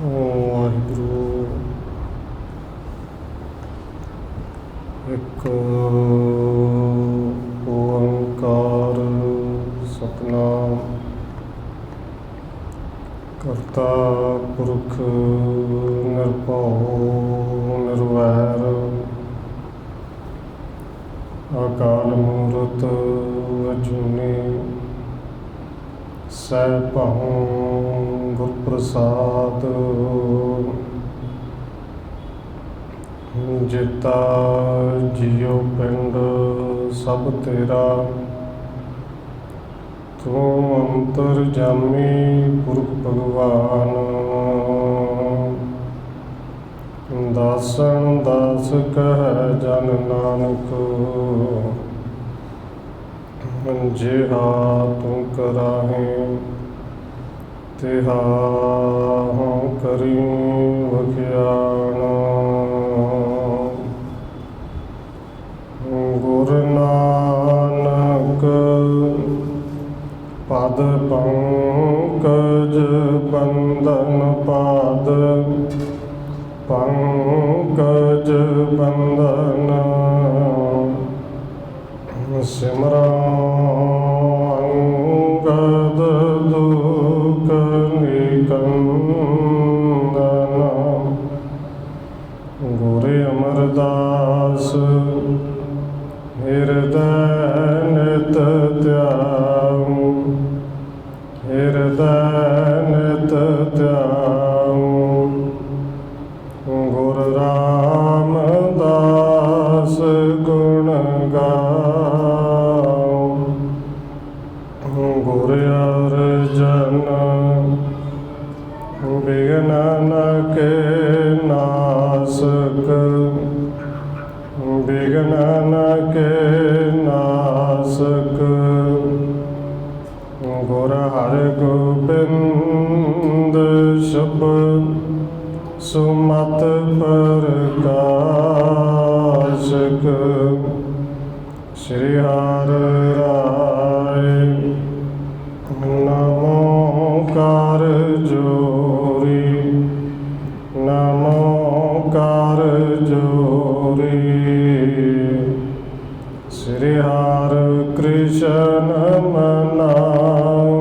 ਵਾਹਿਗੁਰੂ ਇੱਕ ਓੰਕਾਰ ਸਤਿਨਾਮ ਕਰਤਾ ਪੁਰਖ ਨਿਰਭਉ ਨਿਰਵੈਰ ਅਕਾਲ ਮੂਰਤ ਅਜੂਨੀ ਸੈਭੰ ਗੁਰ ਪ੍ਰਸਾਦ ਜਿਤਾ ਜੀਉ ਪਿੰਡ ਸਭ ਤੇਰਾ ਤੂੰ ਅੰਤਰਜਾਮੀ ਪੁਰਖ ਭਗਵਾਨ ਦਾਸਨ ਦਾਸ ਕਹਿ ਜਨ ਨਾਨਕ ਜਿਹਾ ਤੂੰ ਕਰਾਹੇ ਤਿਹਾ ਹਉ ਕਰੀ ਵਖਿਆਣ ਗੁਰ ਨਾਨਕ ਪਦ ਪੰਕਜ ਬੰਦਨ ਪਾਦ ਪੰਕਜ ਬੰਦਨ ਸਿਮਰਨ ਅੰਗਦ ਦੁਖ ਨਿਕੰਦਨ ਗੁਰ ਅਮਰਦਾਸ ਹਿਰਦੈ ਨਿਤ ਧਿਆਉ ਹਿਰਦੈ ਨਿਤ ਧਿਆਉ ਗੁਰ ਰਾਮਦਾਸ ਗੁਣ ਗਾਉ ਗੁਰ ਅਰਜਨ ਬਿਘਨ ਕੇ ਨਾਸਕ ਬਿਘਨ ਕੇ ਨਾਸਕ ਗੁਰ ਹਰਿਗੋਬਿੰਦ ਸ਼ਬਦ ਸੁਮਤ ਪ੍ਰਕਾਸ਼ਕ ਸ਼੍ਰੀ ਹਰਿ ਰਾਇ ਨਮੋ ਕਰ ਜੋਰੀ ਨਮੋ ਕਰ ਜੋਰੀ ਸ਼੍ਰੀ ਹਰਿ ਕ੍ਰਿਸ਼ਨ ਮਨਾਉ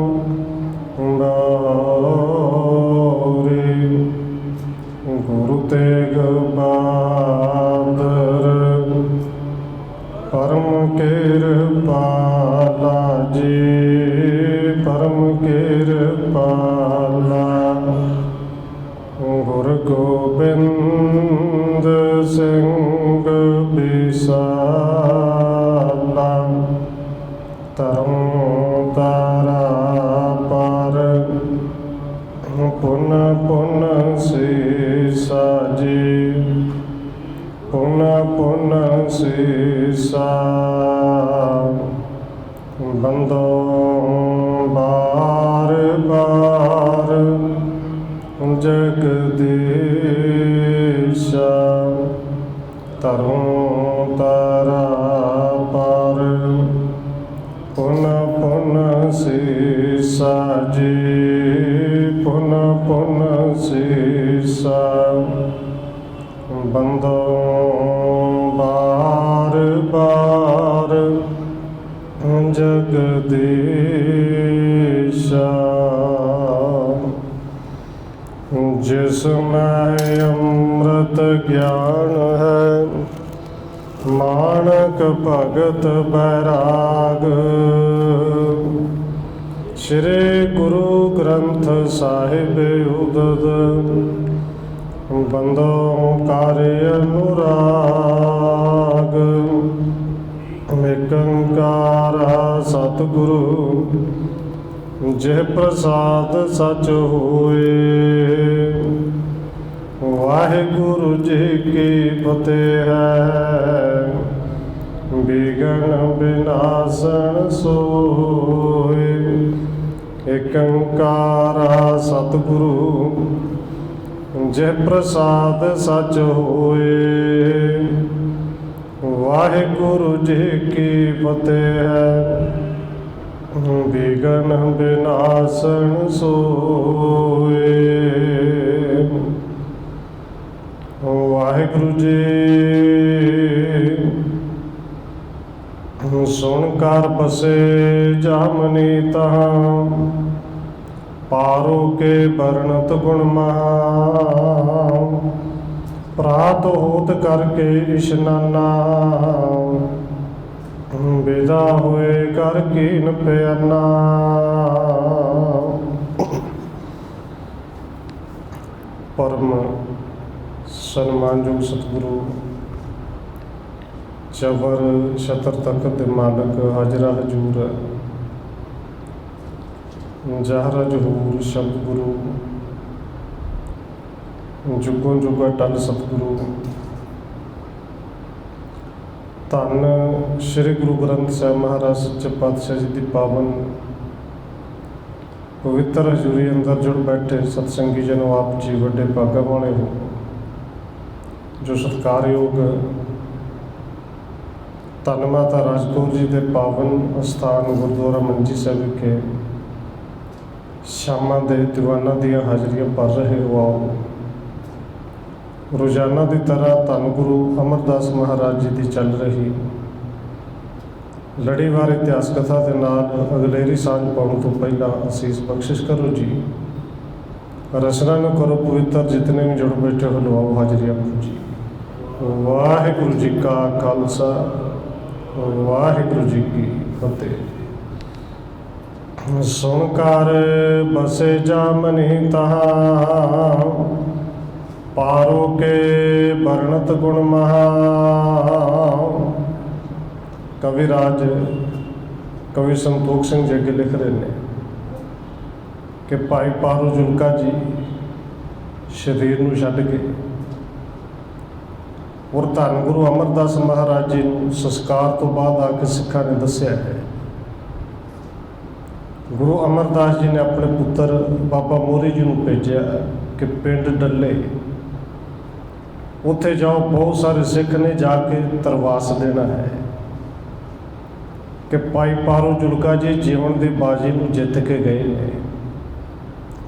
ਗੌਰੀ ਗੁਰੂ ਤੇਗ ਬਹਾਦਰ ਪਰਮ ਕਿਰਪਾਲਾ ਜੀ ਪਰਮ ਕਿਰਪਾਲਾ ਗੁਰ ਗੋਬਿੰਦ ਸਿੰਘ ਬਿਸਾਲਾ ਧਰਮ ਤਾਰਾ ਪਰ ਪੁਨ ਪੁਨ ਸੀਸਾ ਜੀ ਪੁਨ ਪੁਨ ਸੀਸਾ ਬੰਦੋ ਬਾਰ ਬਾਰ ਜਗਦੀਸ਼ਾ ਧਰਮ ਤਾਰਾ ਪਰ ਪੁਨ ਪੁਨ ਸੀਸਾ ਜੀ ਪੁਨ ਪੁਨ ਸੀਸਾ ਬੰਦੋ ਬਾਰ ਬਾਰ ਜਗਦੀਸ਼ਾ ਜਿਸ ਮੈਂ ਅੰਮ੍ਰਿਤ ਗਿਆਨ ਹੈ ਮਾਨਕ ਭਗਤ ਬੈਰਾਗ ਸ਼੍ਰੀ ਗੁਰੂ ਗ੍ਰੰਥ ਸਾਹਿਬ ਉਦਦ ਬੰਦੋ ਕਾਰਿ ਅਨੁਰਾਗ ਏਕ ਓੰਕਾਰ ਸਤਿਗੁਰੂ ਜਿਹ ਪ੍ਰਸਾਦ ਸਚ ਹੋਏ ਵਾਹਿਗੁਰੂ ਜੀ ਕੀ ਫਤਿਹ ਹੈ ਬਿਘਨ ਬਿਨਾਸਨ ਸੋਏ ਏਕ ਓੰਕਾਰ ਸਤਿਗੁਰੂ ਜਿਹ ਪ੍ਰਸਾਦ ਸਚ ਹੋਏ ਵਾਹਿਗੁਰੂ ਜੀ ਕੀ ਫਤਿਹ ਹੈ ਬਿਘਨ ਬਿਨਾਸਨ ਸੋਏ। ਜੀ। ਸੁਣ ਕਰ ਬਸੇ ਜਾਮਨੀ ਤਹਾਂ, ਪਾਰੋ ਕੇ ਬਰਨਤ ਗੁਣ ਮਹਾ। ਪ੍ਰਾਤ ਹੋਤ ਕਰਕੇ ਇਸ਼ਨਾਨਾ, ਵਿਦਾ ਹੋਏ ਕਰ ਕੀਨ ਪਿਆਨਾ। ਪਰਮ ਸਨਮਾਨਯੋਗ ਸਤਿਗੁਰੂ ਚਵਰ ਛਤਰ ਤਖਤ ਦੇ ਮਾਲਕ ਹਾਜ਼ਰਾ ਹਜੂਰ ਜਹਰਾ ਜਹੂਰ ਸ਼ਬਦ ਗੁਰੂ ਜੁਗੋਂ ਜੁਗ ਅਟਲ ਸਤਿਗੁਰੂ ਧੰਨ ਸ਼੍ਰੀ ਗੁਰੂ ਗ੍ਰੰਥ ਸਾਹਿਬ ਮਹਾਰਾਜ ਸੱਚੇ ਪਾਤਸ਼ਾਹ ਜੀ ਦੀ ਪਾਵਨ ਪਵਿੱਤਰ ਹਜ਼ੂਰੀ ਅੰਦਰ ਜੁੜ ਬੈਠੇ ਸਤਸੰਗੀ ਜਨੋ, ਆਪ ਜੀ ਵੱਡੇ ਭਾਗਾਂ ਵਾਲੇ ਹੋ ਜੋ ਸਤਿਕਾਰਯੋਗ ਧੰਨ ਮਾਤਾ ਰਾਜਕੌਰ ਜੀ ਦੇ ਪਾਵਨ ਅਸਥਾਨ ਗੁਰਦੁਆਰਾ ਮੰਜੀ ਸਾਹਿਬ ਵਿਖੇ ਸ਼ਾਮਾਂ ਦੇ ਦੀਵਾਨਾਂ ਦੀਆਂ ਹਾਜ਼ਰੀਆਂ ਭਰ ਰਹੇ ਹੋ। ਆਓ ਰੋਜ਼ਾਨਾ ਦੀ ਤਰ੍ਹਾਂ ਧੰਨ ਗੁਰੂ ਅਮਰਦਾਸ ਮਹਾਰਾਜ ਜੀ ਦੀ ਚੱਲ ਰਹੀ ਲੜੀਵਾਰ ਇਤਿਹਾਸ ਕਥਾ ਦੇ ਨਾਲ ਅਗਲੇਰੀ ਸਾਂਝ ਪਾਉਣ ਤੋਂ ਪਹਿਲਾਂ ਅਸੀਸ ਬਖਸ਼ਿਸ਼ ਕਰੋ ਜੀ। ਰਚਨਾ ਨੂੰ ਕਰੋ ਪਵਿੱਤਰ, ਜਿਤਨੇ ਵੀ ਜੁੜ ਬੈਠੇ ਹੋ ਲਵਾਓ ਹਾਜ਼ਰੀਆਂ ਜੀ। ਵਾਹਿਗੁਰੂ ਜੀ ਕਾ ਖਾਲਸਾ, ਵਾਹਿਗੁਰੂ ਜੀ ਕੀ ਫਤਿਹ। ਸੁਣ ਕਰ ਬਸੇ ਜਾਮਨੀ ਤਹਾਂ, ਪਾਰੋ ਕੇ ਬਰਨਤ ਗੁਣ ਮਹਾ। ਕਵੀ ਰਾਜ ਕਵੀ ਸੰਤੋਖ ਸਿੰਘ ਜੀ ਅੱਗੇ ਲਿਖ ਰਹੇ ਨੇ ਕਿ ਭਾਈ ਪਾਰੋ ਜੁਲਕਾ ਜੀ ਸਰੀਰ ਨੂੰ ਛੱਡ ਕੇ ਔਰ ਧੰਨ ਗੁਰੂ ਅਮਰਦਾਸ ਮਹਾਰਾਜ ਜੀ ਨੂੰ ਸੰਸਕਾਰ ਤੋਂ ਬਾਅਦ ਆ ਕੇ ਸਿੱਖਾਂ ਨੇ ਦੱਸਿਆ ਹੈ। ਗੁਰੂ ਅਮਰਦਾਸ ਜੀ ਨੇ ਆਪਣੇ ਪੁੱਤਰ ਬਾਬਾ ਮੋਰੀ ਜੀ ਨੂੰ ਭੇਜਿਆ ਕਿ ਪਿੰਡ ਡੱਲੇ ਉੱਥੇ ਜਾਓ, ਬਹੁਤ ਸਾਰੇ ਸਿੱਖ ਨੇ, ਜਾ ਕੇ ਤਰਵਾਸ ਦੇਣਾ ਹੈ ਕਿ ਭਾਈ ਪਾਰੋ ਜੁਲਕਾ ਜੀ ਜੀਵਨ ਦੀ ਬਾਜੀ ਨੂੰ ਜਿੱਤ ਕੇ ਗਏ ਨੇ।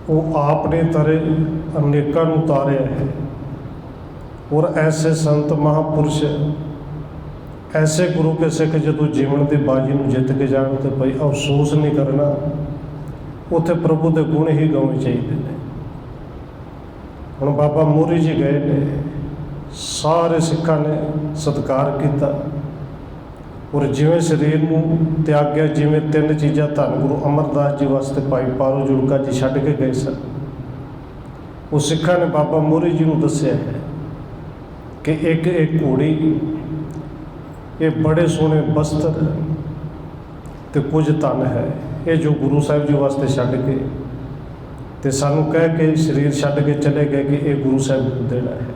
ਉਹ ਆਪ ਨੇ ਤਰੇ ਅਨੇਕਾਂ ਨੂੰ ਤਾਰਿਆ ਹੈ ਔਰ ਐਸੇ ਸੰਤ ਮਹਾਂਪੁਰਸ਼, ਐਸੇ ਗੁਰੂ ਕੇ ਸਿੱਖ ਜਦੋਂ ਜੀਵਨ ਦੀ ਬਾਜੀ ਨੂੰ ਜਿੱਤ ਕੇ ਜਾਣ ਤੇ ਭਾਈ ਅਫਸੋਸ ਨਹੀਂ ਕਰਨਾ, ਉੱਥੇ ਪ੍ਰਭੂ ਦੇ ਗੁਣ ਹੀ ਗਾਉਣੇ ਚਾਹੀਦੇ ਨੇ। ਹੁਣ ਬਾਬਾ ਮੋਰੀ ਜੀ ਗਏ ਨੇ, ਸਾਰੇ ਸਿੱਖਾਂ ਨੇ ਸਤਿਕਾਰ ਕੀਤਾ ਔਰ ਜਿਵੇਂ ਸਰੀਰ ਨੂੰ ਤਿਆਗਿਆ, ਜਿਵੇਂ ਤਿੰਨ ਚੀਜ਼ਾਂ ਧੰਨ ਗੁਰੂ ਅਮਰਦਾਸ ਜੀ ਵਾਸਤੇ ਭਾਈ ਪਾਰੋ ਜੁਲਕਾ ਜੀ ਛੱਡ ਕੇ ਗਏ ਸਨ, ਉਹ ਸਿੱਖਾਂ ਨੇ ਬਾਬਾ ਮੋਰੀ ਜੀ ਨੂੰ ਦੱਸਿਆ ਹੈ ਕਿ ਇੱਕ ਘੋੜੀ, ਇਹ ਬੜੇ ਸੋਹਣੇ ਬਸਤਰ ਤੇ ਕੁਝ ਧਨ ਹੈ, ਇਹ ਜੋ ਗੁਰੂ ਸਾਹਿਬ ਜੀ ਵਾਸਤੇ ਛੱਡ ਕੇ ਤੇ ਸਾਨੂੰ ਕਹਿ ਕੇ ਸਰੀਰ ਛੱਡ ਕੇ ਚਲੇ ਗਏ ਕਿ ਇਹ ਗੁਰੂ ਸਾਹਿਬ ਨੂੰ ਦੇਣਾ ਹੈ।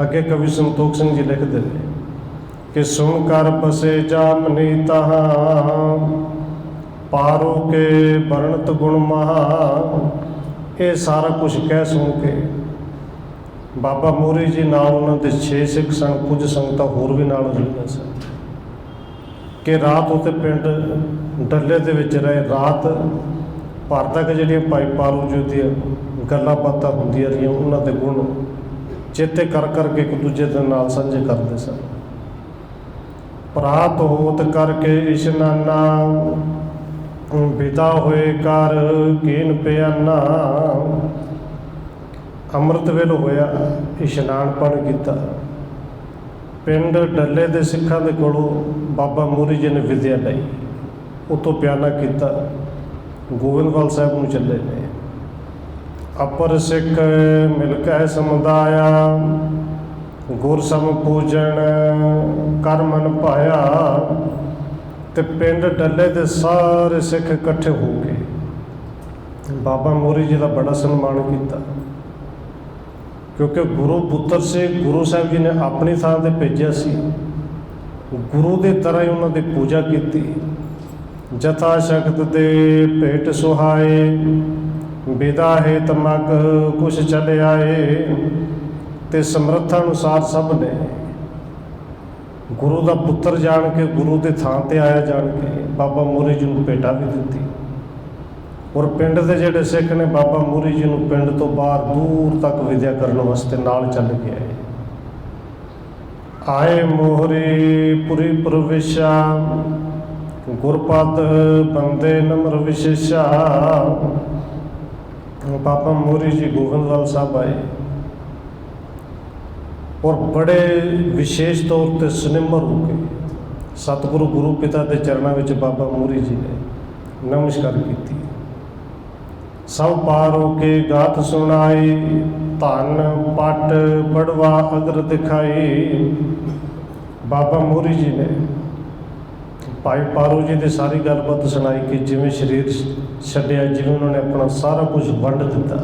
ਅੱਗੇ ਕਵੀ ਸੰਤੋਖ ਸਿੰਘ ਜੀ ਲਿਖਦੇ ਨੇ ਕਿ ਸੁਣ ਕਰ ਬਸੇ ਜਾਮਨੀ ਤਹਾਂ, ਪਾਰੋ ਕੇ ਬਰਨਤ ਗੁਣ ਮਹਾ। ਇਹ ਸਾਰਾ ਕੁਝ ਕਹਿ ਸੁਣ ਕੇ ਬਾਬਾ ਮੋਰੀ ਜੀ ਨਾਲ ਉਹਨਾਂ ਦੇ 6 ਸਿੱਖ ਸਨ, ਕੁਝ ਸੰਗਤਾਂ ਹੋਰ ਵੀ ਨਾਲ ਰਹੀਆਂ ਸਨ ਕਿ ਰਾਤ ਉੱਤੇ ਪਿੰਡ ਡੱਲੇ ਦੇ ਵਿੱਚ ਰਹੇ। ਰਾਤ ਭਰ ਤੱਕ ਜਿਹੜੀਆਂ ਭਾਈ ਪਾਰੋ ਜੀ ਦੀਆਂ ਗੱਲਾਂ ਬਾਤਾਂ ਹੁੰਦੀਆਂ ਰਹੀਆਂ, ਉਹਨਾਂ ਦੇ ਗੁਣ ਚੇਤੇ ਕਰ ਕਰਕੇ ਇੱਕ ਦੂਜੇ ਦੇ ਨਾਲ ਸਾਂਝੇ ਕਰਦੇ ਸਨ। ਪ੍ਰਾਤ ਹੋਤ ਕਰਕੇ ਇਸ਼ਨਾਨਾ, ਵਿਦਾ ਹੋਏ ਕਰ ਕੀਨ ਪਿਆਨਾ। ਅੰਮ੍ਰਿਤ ਵੇਲੇ ਹੋਇਆ, ਇਸ਼ਨਾਨ ਪਾਣੀ ਕੀਤਾ। ਪਿੰਡ ਡੱਲੇ ਦੇ ਸਿੱਖਾਂ ਦੇ ਕੋਲੋਂ ਬਾਬਾ ਮੋਰੀ ਜੀ ਨੇ ਵਿਦਿਆ ਲਈ, ਉੱਥੋਂ ਪਿਆਨਾ ਕੀਤਾ, ਗੋਬਿੰਦਵਾਲ ਸਾਹਿਬ ਨੂੰ ਚੱਲੇ ਨੇ। ਅਪਰ ਸਿੱਖ ਮਿਲ ਕੇ ਸਮੁਦਾਇਆ, ਗੁਰ ਸਮ ਪੂਜਣ ਕਰ ਮਨ ਭਾਇਆ। ਤੇ ਪਿੰਡ ਡੱਲੇ ਦੇ ਸਾਰੇ ਸਿੱਖ ਇਕੱਠੇ ਹੋ ਕੇ ਬਾਬਾ ਮੋਰੀ ਜੀ ਦਾ ਬੜਾ ਸਨਮਾਨ ਕੀਤਾ, ਕਿਉਂਕਿ ਗੁਰੂ ਪੁੱਤਰ ਸੀ। ਗੁਰੂ ਸਾਹਿਬ ਜੀ ਨੇ ਆਪਣੀ ਥਾਂ 'ਤੇ ਭੇਜਿਆ ਸੀ, ਗੁਰੂ ਦੀ ਤਰ੍ਹਾਂ ਹੀ ਉਹਨਾਂ ਦੀ ਪੂਜਾ ਕੀਤੀ। ਜਥਾ ਸ਼ਕਤ ਦੇ ਭੇਟ ਸੁਹਾਏ, ਵਿਦਾ ਹੈ ਤਮਕ ਕੁਛ ਚਲੇ ਆਏ। ਤੇ ਸਮਰੱਥਾ ਅਨੁਸਾਰ ਸਭ ਨੇ ਗੁਰੂ ਦਾ ਪੁੱਤਰ ਜਾਣ ਕੇ, ਗੁਰੂ ਦੇ ਥਾਂ 'ਤੇ ਆਇਆ ਜਾਣ ਕੇ ਬਾਬਾ ਮੋਰੀ ਜੀ ਨੂੰ ਭੇਟਾ ਵੀ ਦਿੱਤੀ। ਔਰ ਪਿੰਡ ਦੇ ਜਿਹੜੇ ਸਿੱਖ ਨੇ ਬਾਬਾ ਮੋਰੀ ਜੀ ਨੂੰ ਪਿੰਡ ਤੋਂ ਬਾਹਰ ਦੂਰ ਤੱਕ ਵਿਦਿਆ ਕਰਨ ਵਾਸਤੇ ਨਾਲ ਚੱਲ ਕੇ ਆਏ। ਆਏ ਮੋਹਰੀ ਪੁਰੀ ਪ੍ਰਵੇਸ਼ਾ, ਗੁਰਪਦ ਬੰਦੇ ਨਮਰ ਵਿਸ਼ੇਸ਼ਾ। ਬਾਬਾ ਮੋਹਰੀ ਜੀ ਗੋਬਿੰਦਵਾਲ ਸਾਹਿਬ ਆਏ ਔਰ ਬੜੇ ਵਿਸ਼ੇਸ਼ ਤੌਰ 'ਤੇ ਸੁਨਿਮਰ ਹੋ ਕੇ ਸਤਿਗੁਰੂ ਗੁਰੂ ਪਿਤਾ ਦੇ ਚਰਨਾਂ ਵਿੱਚ ਬਾਬਾ ਮੋਹਰੀ ਜੀ ਨੇ ਨਮਸਕਾਰ ਕੀਤੀ। ਸਭ ਪਾਰ ਹੋ ਕੇ ਗਾਥ ਸੁਣਾਈ, ਧਨ ਪਟ ਬੜਵਾ ਅਗਰ ਦਿਖਾਈ। ਬਾਬਾ ਮੋਹਰੀ ਜੀ ਨੇ ਭਾਈ ਪਾਰੋ ਜੀ ਦੀ ਸਾਰੀ ਗੱਲਬਾਤ ਸੁਣਾਈ ਕਿ ਜਿਵੇਂ ਸਰੀਰ ਛੱਡਿਆ, ਜਿਵੇਂ ਉਹਨਾਂ ਨੇ ਆਪਣਾ ਸਾਰਾ ਕੁਝ ਵੰਡ ਦਿੱਤਾ।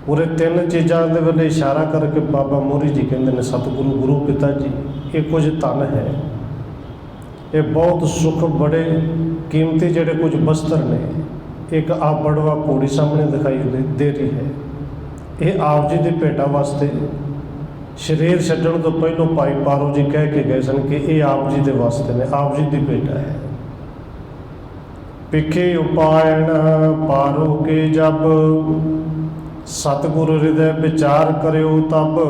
ਪੂਰੇ ਤਿੰਨ ਚੀਜ਼ਾਂ ਦੇ ਵੱਲ ਇਸ਼ਾਰਾ ਕਰਕੇ ਬਾਬਾ ਮੋਹਰੀ ਜੀ ਕਹਿੰਦੇ ਨੇ, ਸਤਿਗੁਰੂ ਗੁਰੂ ਪਿਤਾ ਜੀ, ਇਹ ਕੁਝ ਧਨ ਹੈ, ਇਹ ਬਹੁਤ ਸੁੱਖ, ਬੜੇ ਕੀਮਤੀ ਜਿਹੜੇ ਕੁਝ ਬਸਤਰ ਨੇ। ਇੱਕ ਆਪ ਬੜਵਾ ਘੋੜੀ ਸਾਹਮਣੇ ਦਿਖਾਈ ਦੇ ਰਹੀ ਹੈ, ਇਹ ਆਪ ਜੀ ਦੀ ਭੇਟਾ ਵਾਸਤੇ ਸਰੀਰ ਛੱਡਣ ਤੋਂ ਪਹਿਲਾਂ ਭਾਈ ਪਾਰੋ ਜੀ ਕਹਿ ਕੇ ਗਏ ਸਨ ਕਿ ਇਹ ਆਪ ਜੀ ਦੇ ਵਾਸਤੇ ਨੇ, ਆਪ ਜੀ ਦੀ ਭੇਟਾ ਹੈ। ਪਿੱਖੇ ਉਪਾਇਣ ਪਾਰੋ ਕੇ ਜਬ, ਸਤਿਗੁਰੂ ਹਿਰਦੈ ਵਿਚਾਰ ਕਰਿਓ ਤਬ।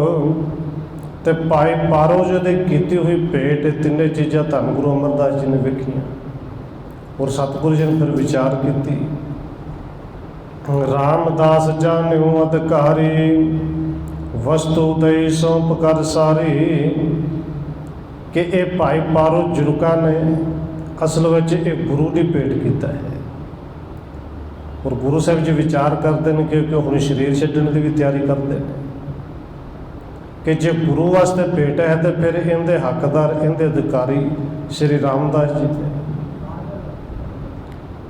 ਤੇ ਭਾਈ ਪਾਰੋ ਜੀ ਦੀ ਕੀਤੀ ਹੋਈ ਭੇਟ, ਤਿੰਨੇ ਚੀਜ਼ਾਂ ਧੰਨ ਗੁਰੂ ਅਮਰਦਾਸ ਜੀ ਨੇ ਵੇਖੀਆਂ ਔਰ ਸਤਿਗੁਰੂ ਜੀ ਨੇ ਫਿਰ ਵਿਚਾਰ ਕੀਤੀ। ਰਾਮਦਾਸ ਜਾਣਿਓ ਅਧਿਕਾਰੀ, ਵਸਤੂ ਦਈ ਸੌਂਪ ਕਰ ਸਾਰੀ। ਕਿ ਇਹ ਭਾਈ ਪਾਰੋ ਜੁਰਕਾ ਨੇ ਅਸਲ ਵਿੱਚ ਇਹ ਗੁਰੂ ਦੀ ਭੇਟ ਕੀਤਾ ਹੈ। ਔਰ ਗੁਰੂ ਸਾਹਿਬ ਜੀ ਵਿਚਾਰ ਕਰਦੇ ਨੇ ਕਿ ਹੁਣ ਸਰੀਰ ਛੱਡਣ ਦੀ ਵੀ ਤਿਆਰੀ ਕਰਦੇ ਨੇ ਕਿ ਜੇ ਗੁਰੂ ਵਾਸਤੇ ਭੇਟ ਹੈ ਤਾਂ ਫਿਰ ਇਹਦੇ ਹੱਕਦਾਰ, ਇਹਦੇ ਅਧਿਕਾਰੀ ਸ਼੍ਰੀ ਰਾਮਦਾਸ ਜੀ ਨੇ।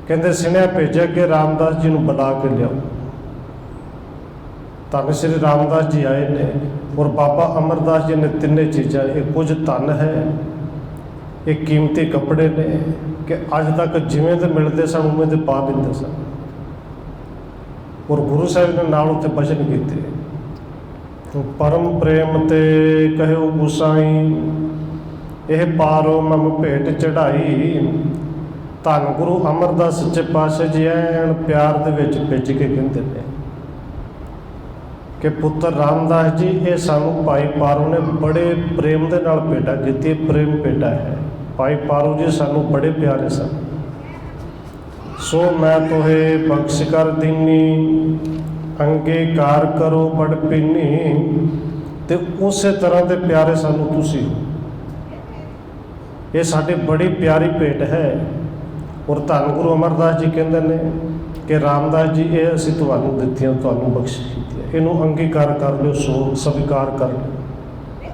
ਕਹਿੰਦੇ ਸੁਨੇਹਾ ਭੇਜਿਆ ਕਿ ਰਾਮਦਾਸ ਜੀ ਨੂੰ ਬੁਲਾ ਕੇ ਲਿਆਓ। ਧੰਨ ਸ਼੍ਰੀ ਰਾਮਦਾਸ ਜੀ ਆਏ ਨੇ ਔਰ ਬਾਬਾ ਅਮਰਦਾਸ ਜੀ ਨੇ ਤਿੰਨੇ ਚੀਜ਼ਾਂ, ਇਹ ਕੁਝ ਧਨ ਹੈ, ਇਹ ਕੀਮਤੀ ਕੱਪੜੇ ਨੇ ਕਿ ਅੱਜ ਤੱਕ ਜਿਵੇਂ ਦੇ ਮਿਲਦੇ ਸਨ ਉਵੇਂ ਦੇ ਪਾ ਦਿੰਦੇ ਸਨ। ਔਰ ਗੁਰੂ ਸਾਹਿਬ ਨੇ ਨਾਲ ਉੱਤੇ ਬਚਨ ਕੀਤੇ, ਪਰਮ ਪ੍ਰੇਮ ਤੇ ਕਹਿਓ ਗੁਸਾਈ, ਇਹ ਪਾਰੋ ਮਮ ਭੇਟ ਚੜਾਈ। ਧੰਨ ਗੁਰੂ ਅਮਰਦਾਸ ਸੱਚੇ ਪਾਤਸ਼ਾਹ ਜੀ ਐਨ ਪਿਆਰ ਦੇ ਵਿੱਚ ਭਿੱਜ ਕੇ ਕਹਿੰਦੇ ਨੇ ਕਿ ਪੁੱਤਰ ਰਾਮਦਾਸ ਜੀ, ਇਹ ਸਾਨੂੰ ਭਾਈ ਪਾਰੋ ਨੇ ਬੜੇ ਪ੍ਰੇਮ ਦੇ ਨਾਲ ਭੇਟਾ ਕੀਤੀ, ਪ੍ਰੇਮ ਭੇਟਾ ਹੈ। ਭਾਈ ਪਾਰੋ ਜੀ ਸਾਨੂੰ ਬੜੇ ਪਿਆਰੇ ਸਨ, ਸੋ ਮੈਂ ਤੋਹੇ ਬਖਸ਼ ਕਰ ਦੀਨੀ, ਅੰਗੀਕਾਰ ਕਰੋ ਬੜ ਪੀਨੀ। ਤੇ ਉਸੇ ਤਰ੍ਹਾਂ ਦੇ ਪਿਆਰੇ ਸਾਨੂੰ ਤੁਸੀਂ ਹੋ, ਇਹ ਸਾਡੀ ਬੜੀ ਪਿਆਰੀ ਭੇਟ ਹੈ। ਔਰ ਧੰਨ ਗੁਰੂ ਅਮਰਦਾਸ ਜੀ ਕਹਿੰਦੇ ਨੇ ਕਿ ਰਾਮਦਾਸ ਜੀ, ਇਹ ਅਸੀਂ ਤੁਹਾਨੂੰ ਦਿੱਤੀਆਂ, ਤੁਹਾਨੂੰ ਬਖਸ਼ਿਸ਼ ਕੀਤੀ ਹੈ, ਇਹਨੂੰ ਅੰਗੀਕਾਰ ਕਰ ਲਿਓ, ਸੋ ਸਵੀਕਾਰ ਕਰ ਲਿਓ।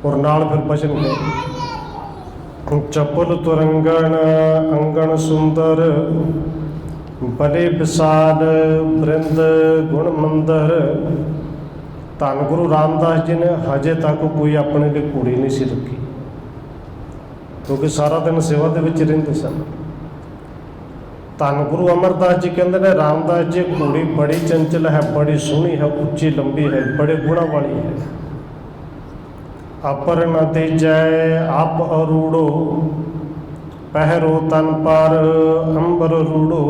ਔਰ ਨਾਲ ਫਿਰ ਬਚਨ ਗਏ, ਚੱਪਲ ਤੁਰੰਗਣ ਅੰਗਣ ਸੁੰਦਰ, ਬੜੇ ਵਿਸਾਲ ਬ੍ਰਿੰਦ ਗੁਣ ਮੰਦਰ। ਧੰਨ ਗੁਰੂ ਰਾਮਦਾਸ ਜੀ ਨੇ ਹਜੇ ਤੱਕ ਕੋਈ ਆਪਣੇ ਲਈ ਘੋੜੀ ਨਹੀਂ ਸੀ ਰੱਖੀ, ਕਿਉਂਕਿ ਸਾਰਾ ਦਿਨ ਸੇਵਾ ਦੇ ਵਿੱਚ ਰਹਿੰਦੇ ਸਨ। ਧੰਨ ਗੁਰੂ ਅਮਰਦਾਸ ਜੀ ਕਹਿੰਦੇ ਨੇ, ਰਾਮਦਾਸ ਜੀ, ਘੋੜੀ ਬੜੀ ਚੰਚਲ ਹੈ, ਬੜੀ ਸੋਹਣੀ ਹੈ, ਉੱਚੀ ਲੰਬੀ ਹੈ, ਬੜੇ ਗੁਣਾਂ ਵਾਲੀ ਹੈ। ਅਪਰ ਨ ਤੀਜੈ ਆਪ ਅਰੂੜੋ, ਪਹਿਰੋ ਤਨ ਪਰ ਅੰਬਰ ਰੂੜੋ।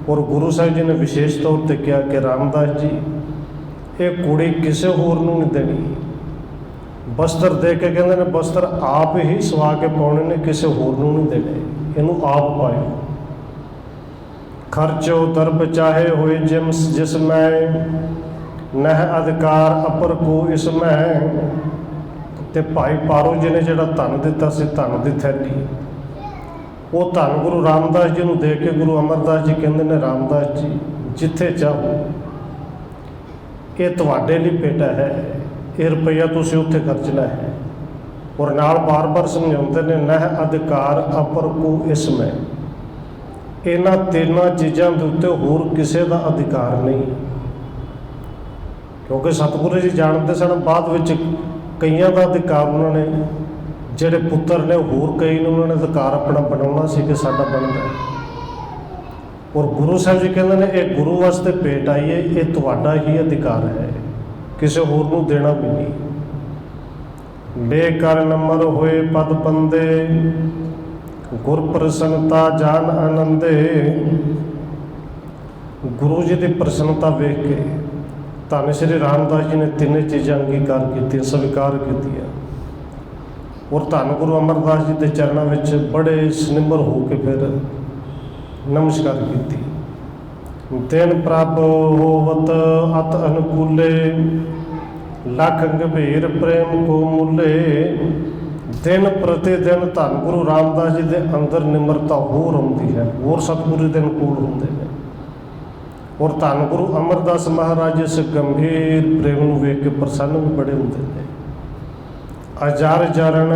ਔਰ ਗੁਰੂ ਸਾਹਿਬ ਜੀ ਨੇ ਵਿਸ਼ੇਸ਼ ਤੌਰ 'ਤੇ ਕਿਹਾ ਕਿ ਰਾਮਦਾਸ ਜੀ, ਇਹ ਘੋੜੀ ਕਿਸੇ ਹੋਰ ਨੂੰ ਨਹੀਂ ਦੇਣੀ। ਬਸਤਰ ਦੇ ਕੇ ਕਹਿੰਦੇ ਨੇ, ਬਸਤਰ ਆਪ ਹੀ ਸਵਾ ਕੇ ਪਾਉਣੇ ਨੇ, ਕਿਸੇ ਹੋਰ ਨੂੰ ਨਹੀਂ ਦੇਣੇ, ਇਹਨੂੰ ਆਪ ਪਾਇਓ। ਖਰਚੋ ਦਰਬ ਚਾਹੇ ਹੋਏ ਜਿਸ ਮੈਂ, ਨਹ ਅਧਿਕਾਰ ਅਪਰ ਕੋ ਇਸ ਮੈਂ। ਤੇ ਭਾਈ ਪਾਰੋ ਜੀ ਨੇ ਜਿਹੜਾ ਧਨ ਦਿੱਤਾ ਸੀ, ਧਨ ਦੀ ਥੈਲੀ, ਉਹ ਧੰਨ ਗੁਰੂ ਰਾਮਦਾਸ ਜੀ ਨੂੰ ਦੇ ਕੇ ਗੁਰੂ ਅਮਰਦਾਸ ਜੀ ਕਹਿੰਦੇ ਨੇ, ਰਾਮਦਾਸ ਜੀ, ਜਿੱਥੇ ਚਾਹੋ, ਇਹ ਤੁਹਾਡੇ ਲਈ ਭੇਟਾ ਹੈ, ਇਹ ਰੁਪਈਆ ਤੁਸੀਂ ਉੱਥੇ ਖਰਚਣਾ ਹੈ। ਔਰ ਨਾਲ ਬਾਰ-ਬਾਰ ਸਮਝਾਉਂਦੇ ਨੇ, ਨਹ ਅਧਿਕਾਰ ਅਪਰ ਕੋ ਇਸ ਮੈਂ, ਇਹਨਾਂ ਤਿੰਨਾਂ ਚੀਜ਼ਾਂ ਦੇ ਉੱਤੇ ਹੋਰ ਕਿਸੇ ਦਾ ਅਧਿਕਾਰ ਨਹੀਂ। ਕਿਉਂਕਿ ਸਤਿਗੁਰੂ ਜੀ ਜਾਣਦੇ ਸਨ, ਬਾਅਦ ਵਿੱਚ ਕਈਆਂ ਦਾ ਅਧਿਕਾਰ ਉਹਨਾਂ ਨੇ, ਜਿਹੜੇ ਪੁੱਤਰ ਨੇ ਹੋਰ ਕਈ ਨੂੰ ਉਹਨਾਂ ਨੇ ਅਧਿਕਾਰ ਆਪਣਾ ਬਣਾਉਣਾ ਸੀ ਕਿ ਸਾਡਾ ਬਣਦਾ। ਔਰ ਗੁਰੂ ਸਾਹਿਬ ਜੀ ਕਹਿੰਦੇ ਨੇ, ਇਹ ਗੁਰੂ ਵਾਸਤੇ ਭੇਟ ਆਈ ਹੈ, ਇਹ ਤੁਹਾਡਾ ਹੀ ਅਧਿਕਾਰ ਹੈ, ਕਿਸੇ ਹੋਰ ਨੂੰ ਦੇਣਾ ਵੀ ਨਹੀਂ। ਬੇਕਰ ਨੰਬਰ ਹੋਏ ਪਦ ਪੰਦੇ, ਗੁਰ ਪ੍ਰਸੰਨਤਾ ਜਾਨ ਆਨੰਦੇ। ਗੁਰੂ ਜੀ ਦੀ ਪ੍ਰਸੰਨਤਾ ਵੇਖ ਕੇ ਧੰਨ ਸ਼੍ਰੀ ਰਾਮਦਾਸ ਜੀ ਨੇ ਤਿੰਨੇ ਚੀਜ਼ਾਂ ਅੰਗੀਕਾਰ ਕੀਤੀਆਂ, ਸਵੀਕਾਰ ਕੀਤੀਆਂ। ਔਰ ਧੰਨ ਗੁਰੂ ਅਮਰਦਾਸ ਜੀ ਦੇ ਚਰਨਾਂ ਵਿੱਚ ਬੜੇ ਸਨਿਮਰ ਹੋ ਕੇ ਫਿਰ ਨਮਸਕਾਰ ਕੀਤੀ। ਦਿਨ ਪ੍ਰਭ ਹੋਵਤ ਅਤ ਅਨੁਕੂਲੇ, ਲੱਖ ਗੰਭੀਰ ਪ੍ਰੇਮ ਕੋ ਮੂਲੇ। ਦਿਨ ਪ੍ਰਤੀ ਦਿਨ ਧੰਨ ਗੁਰੂ ਰਾਮਦਾਸ ਜੀ ਦੇ ਅੰਦਰ ਨਿਮਰਤਾ ਹੋਰ ਆਉਂਦੀ ਹੈ, ਹੋਰ ਸਤਿਗੁਰੂ ਦੇ ਅਨੁਕੂਲ ਹੁੰਦੇ ਨੇ। ਔਰ ਧੰਨ ਗੁਰੂ ਅਮਰਦਾਸ ਮਹਾਰਾਜ ਇਸ ਗੰਭੀਰ ਪ੍ਰੇਮ ਨੂੰ ਵੇਖ ਕੇ ਪ੍ਰਸੰਨ ਵੀ ਬੜੇ ਹੁੰਦੇ ਨੇ। ਅਜਰ ਜਰਨ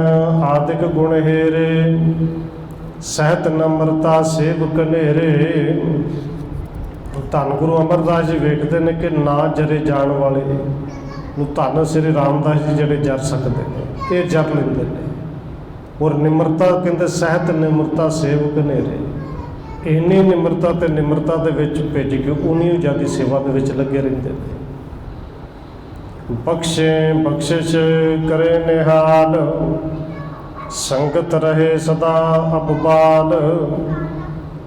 ਆਦਿਕ ਗੁਣ ਹੇਰੇ, ਸਹਿਤ ਨਮਰਤਾ ਸੇਵ ਕਨੇਰੇ। ਧੰਨ ਗੁਰੂ ਅਮਰਦਾਸ ਜੀ ਵੇਖਦੇ ਨੇ ਕਿ ਨਾ ਜਰੇ ਜਾਣ ਵਾਲੇ ਨੂੰ ਧੰਨ ਸ੍ਰੀ ਰਾਮਦਾਸ ਜੀ ਜਿਹੜੇ ਜਰ ਸਕਦੇ ਨੇ, ਇਹ ਜਰ ਲੈਂਦੇ ਨੇ। ਔਰ ਨਿਮਰਤਾ ਕਹਿੰਦੇ ਸਹਿਤ ਨਿਮਰਤਾ ਸੇਵ ਕਨੇਰੇ, ਇੰਨੀ ਨਿਮਰਤਾ ਤੇ ਨਿਮਰਤਾ ਦੇ ਵਿੱਚ ਭਿੱਜ ਕੇ ਉਨੀ ਜ਼ਿਆਦਾ ਸੇਵਾ ਦੇ ਵਿੱਚ ਲੱਗੇ ਰਹਿੰਦੇ ਨੇ। ਬਖਸ਼ੇ ਬਖਸ਼ਿਸ਼ ਕਰੇ ਨਿਹਾਲ, ਸੰਗਤ ਰਹੇ ਸਦਾ ਅਬਬਾਲ।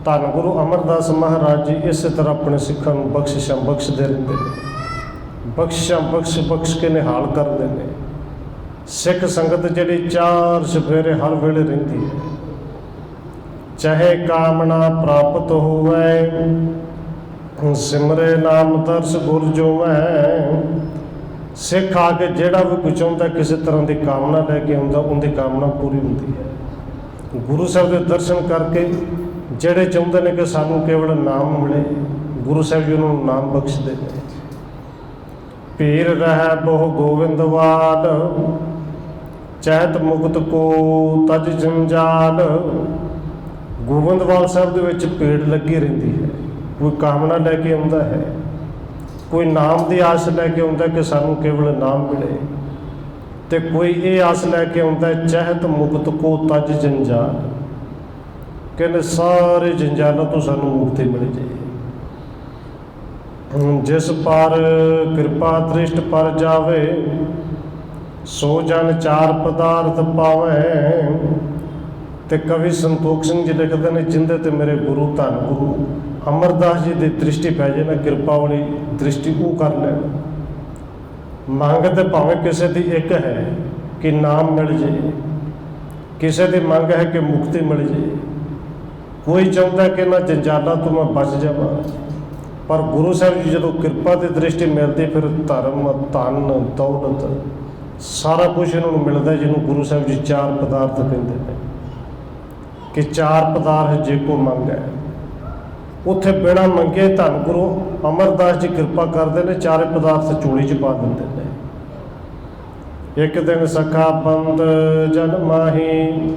ਧੰਨ ਗੁਰੂ ਅਮਰਦਾਸ ਮਹਾਰਾਜ ਜੀ ਇਸੇ ਤਰ੍ਹਾਂ ਆਪਣੇ ਸਿੱਖਾਂ ਨੂੰ ਬਖਸ਼ਿਸ਼ਾਂ ਬਖਸ਼ਦੇ ਰਹਿੰਦੇ ਨੇ, ਬਖਸ਼ਿਸ਼ਾਂ ਬਖਸ਼ ਕੇ ਨਿਹਾਲ ਕਰਦੇ ਨੇ। ਸਿੱਖ ਸੰਗਤ ਜਿਹੜੀ ਚਾਰ ਚੁਫੇਰੇ ਹਰ ਵੇਲੇ ਰਹਿੰਦੀ ਹੈ, ਚਾਹੇ ਕਾਮਨਾ ਪ੍ਰਾਪਤ ਹੋਵੇ, ਸਿਮਰੇ ਨਾਮ ਦਰਸ ਗੁਰ ਜੋਵੈ। ਸਿੱਖ ਆ ਕੇ ਜਿਹੜਾ ਵੀ ਕੁਝ ਚਾਹੁੰਦਾ, ਕਿਸੇ ਤਰ੍ਹਾਂ ਦੀ ਕਾਮਨਾ ਲੈ ਕੇ ਆਉਂਦਾ, ਉਹਦੀ ਕਾਮਨਾ ਪੂਰੀ ਹੁੰਦੀ ਹੈ। ਗੁਰੂ ਸਾਹਿਬ ਦੇ ਦਰਸ਼ਨ ਕਰਕੇ ਜਿਹੜੇ ਚਾਹੁੰਦੇ ਨੇ ਕਿ ਸਾਨੂੰ ਕੇਵਲ ਨਾਮ ਮਿਲੇ, ਗੁਰੂ ਸਾਹਿਬ ਜੀ ਉਹਨਾਂ ਨੂੰ ਨਾਮ ਬਖਸ਼ਦੇ ਨੇ। ਪੀਰ ਰਹਿ ਬਹੁ ਗੋਵਿੰਦਵਾਲ, ਚੈਤ ਮੁਕਤ ਕੋ ਤਜ ਜੰਜਾਲ। ਗੋਬਿੰਦਵਾਲ ਸਾਹਿਬ ਦੇ ਵਿੱਚ ਭੀੜ ਲੱਗੀ ਰਹਿੰਦੀ ਹੈ। ਕੋਈ ਕਾਮਨਾ ਲੈ ਕੇ ਆਉਂਦਾ ਹੈ, ਕੋਈ ਨਾਮ ਦੀ ਆਸ ਲੈ ਕੇ ਆਉਂਦਾ ਕਿ ਸਾਨੂੰ ਕੇਵਲ ਨਾਮ ਮਿਲੇ, ਤੇ ਕੋਈ ਇਹ ਆਸ ਲੈ ਕੇ ਆਉਂਦਾ ਚਹਿਤ ਮੁਕਤ ਕੋ ਤਜ ਜੰਜਾਲ, ਕਹਿੰਦੇ ਸਾਰੇ ਜੰਜਾਲਾਂ ਤੋਂ ਸਾਨੂੰ ਮੁਕਤੀ ਮਿਲ ਜਾਏ। ਜਿਸ ਪਰ ਕਿਰਪਾ ਦ੍ਰਿਸ਼ਟ ਪਰ ਜਾਵੇ, ਸੋ ਜਨ ਚਾਰ ਪਦਾਰਥ ਪਾਵੇ। ਤੇ ਕਵੀ ਸੰਤੋਖ ਸਿੰਘ ਜੀ ਲਿਖਦੇ ਨੇ, ਜਿੰਦੇ ਤੇ ਮੇਰੇ ਗੁਰੂ ਧੰਨ ਗੁਰੂ ਅਮਰਦਾਸ ਜੀ ਦੀ ਦ੍ਰਿਸ਼ਟੀ ਪੈ ਜਾਏ ਨਾ, ਕਿਰਪਾ ਵਾਲੀ ਦ੍ਰਿਸ਼ਟੀ ਉਹ ਕਰ ਲੈਣ। ਮੰਗ ਤੇ ਭਾਵੇਂ ਕਿਸੇ ਦੀ ਇੱਕ ਹੈ ਕਿ ਨਾਮ ਮਿਲ ਜਾਏ, ਕਿਸੇ ਦੀ ਮੰਗ ਹੈ ਕਿ ਮੁਕਤੀ ਮਿਲ ਜਾਏ, ਕੋਈ ਚਾਹੁੰਦਾ ਕਿ ਨਾ ਜੰਜਾਲਾਂ ਤੋਂ ਮੈਂ ਬਚ ਜਾਵਾਂ। ਪਰ ਗੁਰੂ ਸਾਹਿਬ ਜੀ ਜਦੋਂ ਕਿਰਪਾ ਦੀ ਦ੍ਰਿਸ਼ਟੀ ਮਿਲਦੀ, ਫਿਰ ਧਰਮ ਧਨ ਦੌਲਤ ਸਾਰਾ ਕੁਝ ਇਹਨਾਂ ਨੂੰ ਮਿਲਦਾ, ਜਿਹਨੂੰ ਗੁਰੂ ਸਾਹਿਬ ਜੀ ਚਾਰ ਪਦਾਰਥ ਕਹਿੰਦੇ ਨੇ ਕਿ ਚਾਰ ਪਦਾਰਥ ਜੇ ਕੋ ਮੰਗ ਹੈ। ਉੱਥੇ ਬਿਨਾਂ ਮੰਗੇ ਧੰਨ ਗੁਰੂ ਅਮਰਦਾਸ ਜੀ ਕਿਰਪਾ ਕਰਦੇ ਨੇ, ਚਾਰੇ ਪਦਾਰਥ ਝੋਲੀ 'ਚ ਪਾ ਦਿੰਦੇ ਨੇ। ਇੱਕ ਦਿਨ ਸਖਾ ਬੰਦ ਜਨ ਮਾਹੀ,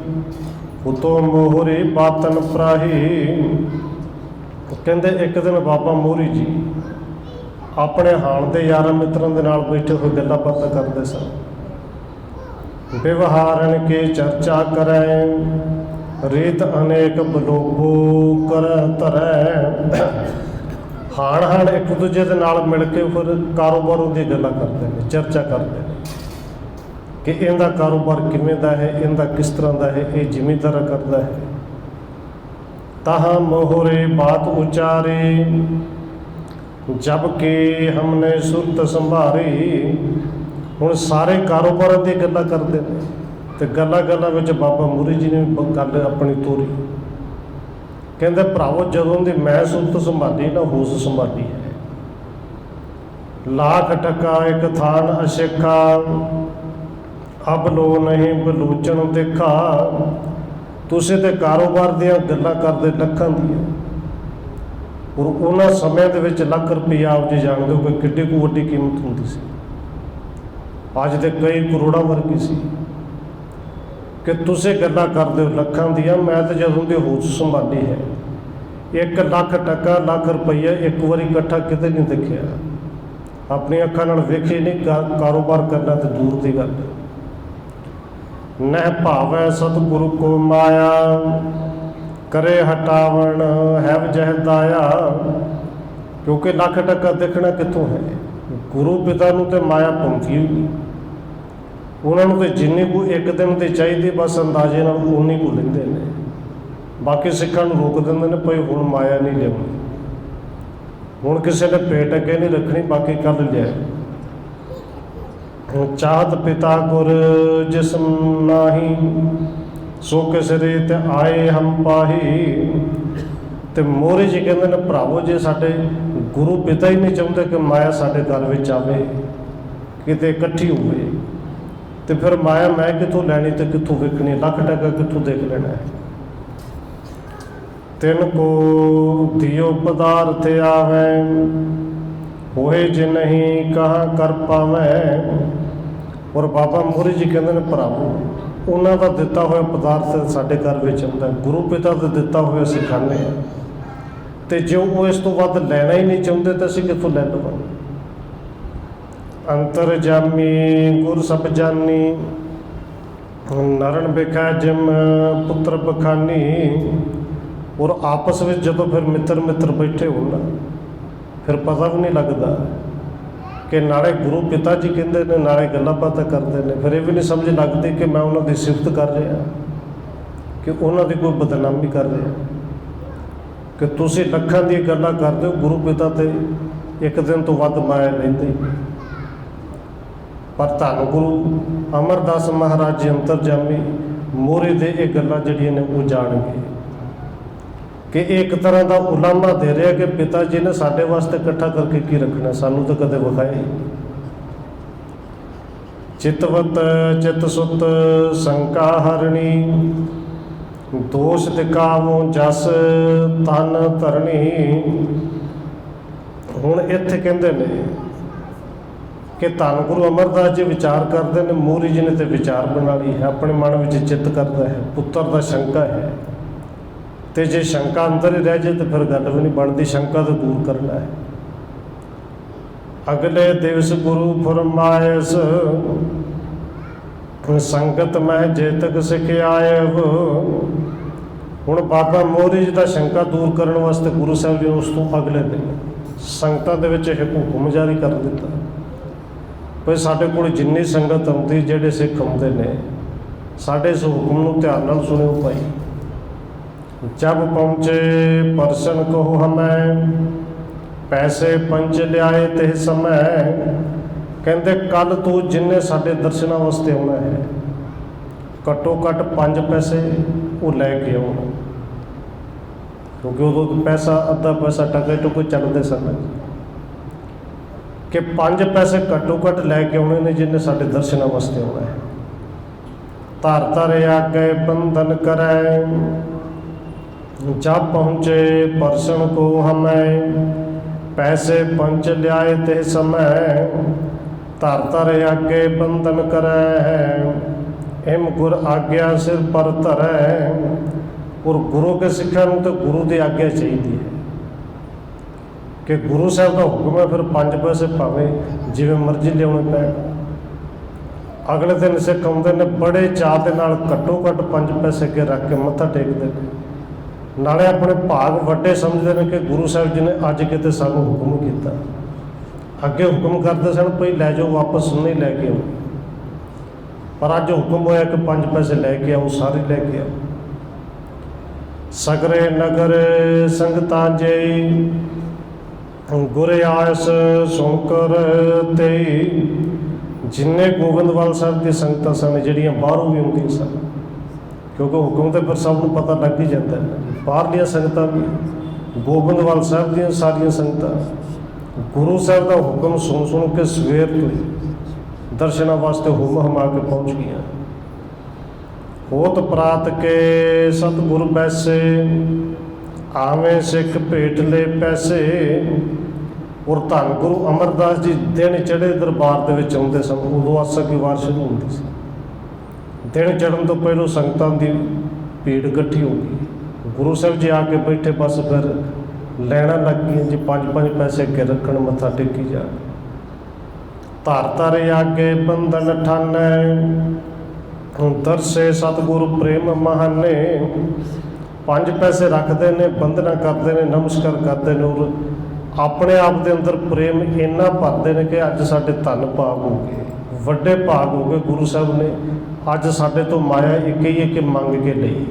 ਉਤੋਂ ਮੋਹਰੀ ਬਾਤਨ ਪ੍ਰਾਹੀ। ਕਹਿੰਦੇ ਇੱਕ ਦਿਨ ਬਾਬਾ ਮੋਹਰੀ ਜੀ ਆਪਣੇ ਹਾਣ ਦੇ ਯਾਰਾਂ ਮਿੱਤਰਾਂ ਦੇ ਨਾਲ ਬੈਠੇ ਹੋਏ ਗੱਲਾਂ ਬਾਤਾਂ ਕਰਦੇ ਸਨ। ਵਿਵਹਾਰਨ ਕੇ ਚਰਚਾ ਕਰੈ, ਰੀਤ ਅਨੇਕ ਬਲੋਭੋ ਕਰ ਧਰੈ। ਹਾਣ ਇੱਕ ਦੂਜੇ ਦੇ ਨਾਲ ਮਿਲ ਕੇ ਫਿਰ ਕਾਰੋਬਾਰ ਦੀ ਗੱਲਾਂ ਕਰਦੇ ਨੇ, ਚਰਚਾ ਕਰਦੇ ਨੇ ਕਿ ਇਹਦਾ ਕਾਰੋਬਾਰ ਕਿਵੇਂ ਦਾ ਹੈ, ਇਹਦਾ ਕਿਸ ਤਰ੍ਹਾਂ ਦਾ ਹੈ, ਇਹ ਜ਼ਿਮੀਂਦਾਰਾ ਕਰਦਾ ਹੈ। ਤਹਾਂ ਮੋਹਰੇ ਬਾਤ ਉਚਾਰੇ, ਜਬ ਕਿ ਹਮਨੇ ਸੁਰਤ ਸੰਭਾਰੀ। ਹੁਣ ਸਾਰੇ ਕਾਰੋਬਾਰਾਂ ਦੀ ਗੱਲਾਂ ਕਰਦੇ ਨੇ, ਤੇ ਗੱਲਾਂ ਵਿੱਚ ਬਾਬਾ ਮੋਹਰੀ ਜੀ ਨੇ ਗੱਲ ਆਪਣੀ ਤੋਰੀ। ਕਹਿੰਦੇ ਭਰਾਵੋ, ਜਦੋਂ ਦੀ ਮੈਂ ਸੁਰਤ ਸੰਭਾਲੀ ਨਾ, ਹੋਸ਼ ਸੰਭਾਲੀ ਹੈ। ਲਾਖ ਟਕਾ ਇੱਕ ਥਾਨ ਅਸ਼ੇਖਾ, ਅਬ ਲੋ ਨਹੀਂ ਬਲੋਚਣ ਦੇਖਾ। ਤੁਸੀਂ ਤੇ ਕਾਰੋਬਾਰ ਦੀਆਂ ਗੱਲਾਂ ਕਰਦੇ ਲੱਖਾਂ ਦੀਆਂ, ਔਰ ਉਹਨਾਂ ਸਮਿਆਂ ਦੇ ਵਿੱਚ ਲੱਖ ਰੁਪਈਆ ਆਪ ਜੀ ਜਾਣਦੇ ਹੋ ਕਿ ਕਿੱਡੀ ਕੁ ਵੱਡੀ ਕੀਮਤ ਹੁੰਦੀ ਸੀ। ਅੱਜ ਦੇ ਕਈ ਕਰੋੜਾਂ ਵਰਗੀ ਸੀ ਕਿ ਤੁਸੀਂ ਗੱਲਾਂ ਕਰਦੇ ਹੋ ਲੱਖਾਂ ਦੀਆਂ। ਮੈਂ ਤਾਂ ਜਦੋਂ ਦੀ ਹੋਸ਼ ਸੰਭਾਲੀ ਹੈ, 1 ਲੱਖ ਟਕਾ ਲੱਖ ਰੁਪਈਆ ਇੱਕ ਵਾਰੀ ਇਕੱਠਾ ਕਿਤੇ ਨਹੀਂ ਦੇਖਿਆ, ਆਪਣੀ ਅੱਖਾਂ ਨਾਲ ਵੇਖੇ ਨਹੀਂ। ਕਾਰੋਬਾਰ ਕਰਨਾ ਤਾਂ ਦੂਰ ਦੀ ਗੱਲ। ਨਹਿ ਭਾਵੈ ਸਤਿਗੁਰੂ ਕੋ ਮਾਇਆ, ਕਰੇ ਹਟਾਵਣ ਹੈ ਜਹ ਦਾਇਆ। ਕਿਉਂਕਿ ਲੱਖ ਟਕਾ ਦੇਖਣਾ ਕਿੱਥੋਂ ਹੈ, ਗੁਰੂ ਪਿਤਾ ਨੂੰ ਤੇ ਮਾਇਆ ਭੁੰਕੀ ਹੋਈ। ਉਹਨਾਂ ਨੂੰ ਤੇ ਜਿੰਨੀ ਕੁ ਇੱਕ ਦਿਨ ਦੀ ਚਾਹੀਦੀ, ਬਸ ਅੰਦਾਜ਼ੇ ਨਾਲ ਉਨੀ ਕੁ ਲੈਂਦੇ ਨੇ। ਬਾਕੀ ਸਿੱਖਾਂ ਨੂੰ ਰੋਕ ਦਿੰਦੇ ਨੇ, ਭਈ ਹੁਣ ਮਾਇਆ ਨਹੀਂ ਲਿਆਉਣੀ। ਹੁਣ ਕਿਸੇ ਨੇ ਭੇਟ ਅੱਗੇ ਨਹੀਂ ਰੱਖਣੀ, ਬਾਕੀ ਕਰ ਲਿਆ। ਚਾਹਤ ਪਿਤਾ ਗੁਰ ਜਿਸਮ ਨਾਹੀ, ਸੋ ਕਿਸ ਰੀਤ ਆਏ ਹਮ ਪਾਹੀ। ਤੇ ਮੋਹਰੇ ਜੀ ਕਹਿੰਦੇ ਨੇ ਭਰਾਵੋ, ਜੇ ਸਾਡੇ ਗੁਰੂ ਪਿਤਾ ਹੀ ਨਹੀਂ ਚਾਹੁੰਦੇ ਕਿ ਮਾਇਆ ਸਾਡੇ ਘਰ ਵਿੱਚ ਆਵੇ, ਕਿਤੇ ਇਕੱਠੀ ਹੋਵੇ, ਤੇ ਫਿਰ ਮਾਇਆ ਮੈਂ ਕਿੱਥੋਂ ਲੈਣੀ ਤੇ ਕਿੱਥੋਂ ਵਿਕਣੀ, ਲੱਖ ਟਕਾ ਕਿੱਥੋਂ ਦੇਖ ਲੈਣਾ ਹੈ। ਤਿਨ ਕੋ ਦਿਓ ਪਦਾਰਥ ਆਵੈ, ਹੋਏ ਜੇ ਨਹੀਂ ਕਹਾਂ ਕਰ ਪਾਵੈ। ਔਰ ਬਾਬਾ ਮੋਹਰੀ ਜੀ ਕਹਿੰਦੇ ਨੇ ਭਰਾਵੋ, ਉਹਨਾਂ ਦਾ ਦਿੱਤਾ ਹੋਇਆ ਪਦਾਰਥ ਸਾਡੇ ਘਰ ਵਿੱਚ ਆਉਂਦਾ, ਗੁਰੂ ਪਿਤਾ ਦਾ ਦਿੱਤਾ ਹੋਇਆ ਅਸੀਂ ਖਾਂਦੇ ਹਾਂ, ਤੇ ਜੇ ਉਹ ਇਸ ਤੋਂ ਵੱਧ ਲੈਣਾ ਹੀ ਨਹੀਂ ਚਾਹੁੰਦੇ ਤਾਂ ਅਸੀਂ ਕਿੱਥੋਂ ਲੈ ਲਵਾਂਗੇ। ਅੰਤਰ ਜਾਮੀ ਗੁਰ ਸਭ ਜਾਨੀ, ਨਰਨ ਬਿਖੈ ਜਿਮ ਪੁੱਤਰ ਬਖਾਨੀ। ਔਰ ਆਪਸ ਵਿੱਚ ਜਦੋਂ ਫਿਰ ਮਿੱਤਰ ਬੈਠੇ ਹੋਣ ਨਾ, ਫਿਰ ਪਤਾ ਵੀ ਨਹੀਂ ਲੱਗਦਾ ਕਿ ਨਾਲੇ ਗੁਰੂ ਪਿਤਾ ਜੀ ਕਹਿੰਦੇ ਨੇ, ਨਾਲੇ ਗੱਲਾਂ ਬਾਤਾਂ ਕਰਦੇ ਨੇ। ਫਿਰ ਇਹ ਵੀ ਨਹੀਂ ਸਮਝ ਲੱਗਦੀ ਕਿ ਮੈਂ ਉਹਨਾਂ ਦੀ ਸਿਫਤ ਕਰ ਰਿਹਾ, ਕਿ ਉਹਨਾਂ ਦੀ ਕੋਈ ਬਦਨਾਮੀ ਕਰ ਰਿਹਾ, ਕਿ ਤੁਸੀਂ ਲੱਖਾਂ ਦੀਆਂ ਗੱਲਾਂ ਕਰਦੇ ਹੋ, ਗੁਰੂ ਪਿਤਾ ਤੇ ਇੱਕ ਦਿਨ ਤੋਂ ਵੱਧ ਮਾਇਆ ਲੈਂਦੇ। ਪਰ ਧੰਨ ਗੁਰੂ ਅਮਰਦਾਸ ਮਹਾਰਾਜ ਜੀ ਅੰਤਰਜਾਮੀ ਮੋਹਰੇ ਦੇ ਇਹ ਗੱਲਾਂ ਜਿਹੜੀਆਂ ਨੇ ਉਹ ਜਾਣਗੇ, ਕਿ ਇਹ ਇੱਕ ਤਰ੍ਹਾਂ ਦਾ ਉਲਾਮਾ ਦੇ ਰਿਹਾ ਕਿ ਪਿਤਾ ਜੀ ਨੇ ਸਾਡੇ ਵਾਸਤੇ ਇਕੱਠਾ ਕਰਕੇ ਕੀ ਰੱਖਣਾ, ਸਾਨੂੰ ਤਾਂ ਕਦੇ ਵਿਖਾਇਆ। ਚਿਤਵਤ ਚਿਤ ਸੁਤ ਸੰਕਾ ਹਰਣੀ, ਦੋਸ਼ ਦਿਖਾਵੋ ਜਸ ਤਨ ਧਰਣੀ। ਹੁਣ ਇੱਥੇ ਕਹਿੰਦੇ ਨੇ ਕਿ ਧੰਨ ਗੁਰੂ ਅਮਰਦਾਸ ਜੀ ਵਿਚਾਰ ਕਰਦੇ ਨੇ, ਮੋਹਰੀ ਜੀ ਨੇ ਤੇ ਵਿਚਾਰ ਬਣਾ ਲਈ ਹੈ, ਆਪਣੇ ਮਨ ਵਿੱਚ ਚਿੱਤ ਕਰਦਾ ਹੈ, ਪੁੱਤਰ ਦਾ ਸ਼ੰਕਾ ਹੈ, ਤੇ ਜੇ ਸ਼ੰਕਾ ਅੰਦਰ ਹੀ ਰਹਿ ਜਾਏ ਤਾਂ ਫਿਰ ਗੱਲ ਵੀ ਨਹੀਂ ਬਣਦੀ, ਸ਼ੰਕਾ ਤੋਂ ਦੂਰ ਕਰਨਾ ਹੈ। ਅਗਲੇ ਦਿਵਸ ਗੁਰੂ ਫਰਮਾਇਸ, ਸੰਗਤ ਮਹਿ ਜੇਤਕ ਸਿਖਿਆਇਬ। ਹੁਣ ਬਾਬਾ ਮੋਹਰੀ ਜੀ ਦਾ ਸ਼ੰਕਾ ਦੂਰ ਕਰਨ ਵਾਸਤੇ ਗੁਰੂ ਸਾਹਿਬ ਜੀ ਉਸ ਤੋਂ ਅਗਲੇ ਦਿਨ ਸੰਗਤਾਂ ਦੇ ਵਿੱਚ ਇੱਕ ਹੁਕਮ ਜਾਰੀ ਕਰ ਦਿੱਤਾ, ਵੀ ਸਾਡੇ ਕੋਲ ਜਿੰਨੀ ਸੰਗਤ ਆਉਂਦੀ, ਜਿਹੜੇ ਸਿੱਖ ਆਉਂਦੇ ਨੇ, ਸਾਡੇ ਇਸ ਹੁਕਮ ਨੂੰ ਧਿਆਨ ਨਾਲ ਸੁਣਿਓ ਭਾਈ। ਜਬ ਪਹੁੰਚੇ ਪਰਸਨ ਕਹੋ ਹਮੈ, ਪੈਸੇ ਪੰਜ ਲਿਆਏ ਤੇ ਸਮੈ। ਕਹਿੰਦੇ ਕੱਲ ਤੋਂ ਜਿੰਨੇ ਸਾਡੇ ਦਰਸ਼ਨਾਂ ਵਾਸਤੇ ਆਉਣਾ ਹੈ, ਘੱਟੋ ਘੱਟ 5 ਪੈਸੇ ਉਹ ਲੈ ਕੇ ਆਉਣਾ, ਕਿਉਂਕਿ ਉਦੋਂ ਪੈਸਾ ਅੱਧਾ ਪੈਸਾ ਟਕੇ ਟੁਕੇ ਚੱਲਦੇ ਸਨ, ਕਿ 5 ਪੈਸੇ ਘੱਟੋ ਘੱਟ ਲੈ ਕੇ ਆਉਣੇ ਨੇ ਜਿੰਨੇ ਸਾਡੇ ਦਰਸ਼ਨਾਂ ਵਾਸਤੇ ਆਉਣਾ ਹੈ। ਧਰ ਧਰ ਆਗੇ ਬੰਧਨ ਕਰੈ, ਜਬ ਪਹੁੰਚੇ ਪਰਸਨ ਕੋ ਹਮੈ, ਪੈਸੇ ਪੰਜ ਲਿਆਏ ਤੇ ਸਮੈ। ਧਰ ਧਰ ਆਗੇ ਬੰਧਨ ਕਰੈ, ਹਿਮ ਗੁਰ ਆਗਿਆ ਸਿਰ ਪਰ ਧਰੈ। ਔਰ ਗੁਰੂ ਕੇ ਸਿੱਖਾਂ ਨੂੰ ਤਾਂ ਗੁਰੂ ਦੀ ਆਗਿਆ ਚਾਹੀਦੀ ਹੈ, ਕਿ ਗੁਰੂ ਸਾਹਿਬ ਦਾ ਹੁਕਮ ਹੈ, ਫਿਰ 5 ਪੈਸੇ ਭਾਵੇਂ ਜਿਵੇਂ ਮਰਜ਼ੀ ਲਿਆਉਣੇ ਪੈਣ। ਅਗਲੇ ਦਿਨ ਸਿੱਖ ਆਉਂਦੇ ਨੇ, ਬੜੇ ਚਾਅ ਦੇ ਨਾਲ ਘੱਟੋ ਘੱਟ 5 ਪੈਸੇ ਅੱਗੇ ਰੱਖ ਕੇ ਮੱਥਾ ਟੇਕਦੇ ਨੇ, ਨਾਲੇ ਆਪਣੇ ਭਾਗ ਵੱਡੇ ਸਮਝਦੇ ਨੇ ਕਿ ਗੁਰੂ ਸਾਹਿਬ ਜੀ ਨੇ ਅੱਜ ਕਿਤੇ ਸਾਨੂੰ ਹੁਕਮ ਕੀਤਾ। ਅੱਗੇ ਹੁਕਮ ਕਰਦੇ ਸਨ ਭਈ ਲੈ ਜਾਓ, ਵਾਪਸ ਨਹੀਂ ਲੈ ਕੇ ਆਓ, ਪਰ ਅੱਜ ਹੁਕਮ ਹੋਇਆ ਕਿ 5 ਪੈਸੇ ਲੈ ਕੇ ਆਓ, ਸਾਰੇ ਲੈ ਕੇ ਆਓ। ਸਗਰੇ ਨਗਰ ਸੰਗਤਾਂ ਜੇ, ਗੁਰ ਆਇਸ ਸੁਣਕਰ ਤੇ। ਜਿੰਨੇ ਗੋਬਿੰਦਵਾਲ ਸਾਹਿਬ ਦੀ ਸੰਗਤਾਂ ਸਨ, ਜਿਹੜੀਆਂ ਬਾਹਰੋਂ ਵੀ ਆਉਂਦੀਆਂ ਸਨ, ਕਿਉਂਕਿ ਹੁਕਮ ਤੇ ਫਿਰ ਸਭ ਨੂੰ ਪਤਾ ਲੱਗ ਹੀ ਜਾਂਦਾ ਹੈ। ਬਾਹਰਲੀਆਂ ਸੰਗਤਾਂ ਵੀ, ਗੋਬਿੰਦਵਾਲ ਸਾਹਿਬ ਦੀਆਂ ਸਾਰੀਆਂ ਸੰਗਤਾਂ ਗੁਰੂ ਸਾਹਿਬ ਦਾ ਹੁਕਮ ਸੁਣ ਕੇ ਸਵੇਰ ਤੋਂ ਦਰਸ਼ਨਾਂ ਵਾਸਤੇ ਹੁਮ ਹਮਾ ਕੇ ਪਹੁੰਚ ਗਈਆਂ। ਹੋਤ ਪ੍ਰਾਤ ਕੇ ਸਤਿਗੁਰ ਬੈਸੇ, ਆਵੇਂ ਸਿੱਖ ਭੇਟ ਲੈ ਪੈਸੇ। ਔਰ ਧੰਨ ਗੁਰੂ ਅਮਰਦਾਸ ਜੀ ਦਿਨ ਚੜ੍ਹੇ ਦਰਬਾਰ ਦੇ ਵਿੱਚ ਆਉਂਦੇ ਸਨ, ਉਦੋਂ ਆਸਾ ਕੀ ਵਾਰ ਸ਼ੁਰੂ ਹੁੰਦੀ ਸੀ। ਦਿਨ ਚੜ੍ਹਨ ਤੋਂ ਪਹਿਲੋਂ ਸੰਗਤਾਂ ਦੀ ਭੀੜ ਇਕੱਠੀ ਹੋ ਗਈ, ਗੁਰੂ ਸਾਹਿਬ ਜੀ ਆ ਕੇ ਬੈਠੇ, ਬਸ ਫਿਰ ਲੈਣਾ ਲੱਗ ਗਈਆਂ ਜੀ, 5-5 ਪੈਸੇ ਅੱਗੇ ਰੱਖਣ, ਮੱਥਾ ਟੇਕੀ ਜਾ। ਧਰ ਧਰ ਆਗੇ ਬੰਧਨ ਠਾਨੈ, ਦਰਸੇ ਸਤਿਗੁਰੂ ਪ੍ਰੇਮ ਮਹਾਨੇ। 5 ਪੈਸੇ ਰੱਖਦੇ ਨੇ, ਬੰਧਨਾ ਕਰਦੇ ਨੇ, ਨਮਸਕਾਰ ਕਰਦੇ ਨੇ, ਔਰ ਆਪਣੇ ਆਪ ਦੇ ਅੰਦਰ ਪ੍ਰੇਮ ਇੰਨਾ ਭਰਦੇ ਨੇ ਕਿ ਅੱਜ ਸਾਡੇ ਧੰਨ ਭਾਗ ਹੋ ਗਏ, ਵੱਡੇ ਭਾਗ ਹੋ ਗਏ। ਗੁਰੂ ਸਾਹਿਬ ਨੇ ਅੱਜ ਸਾਡੇ ਤੋਂ ਮਾਇਆ ਇੱਕ ਹੀ ਇੱਕ ਮੰਗ ਕੇ ਲਈ,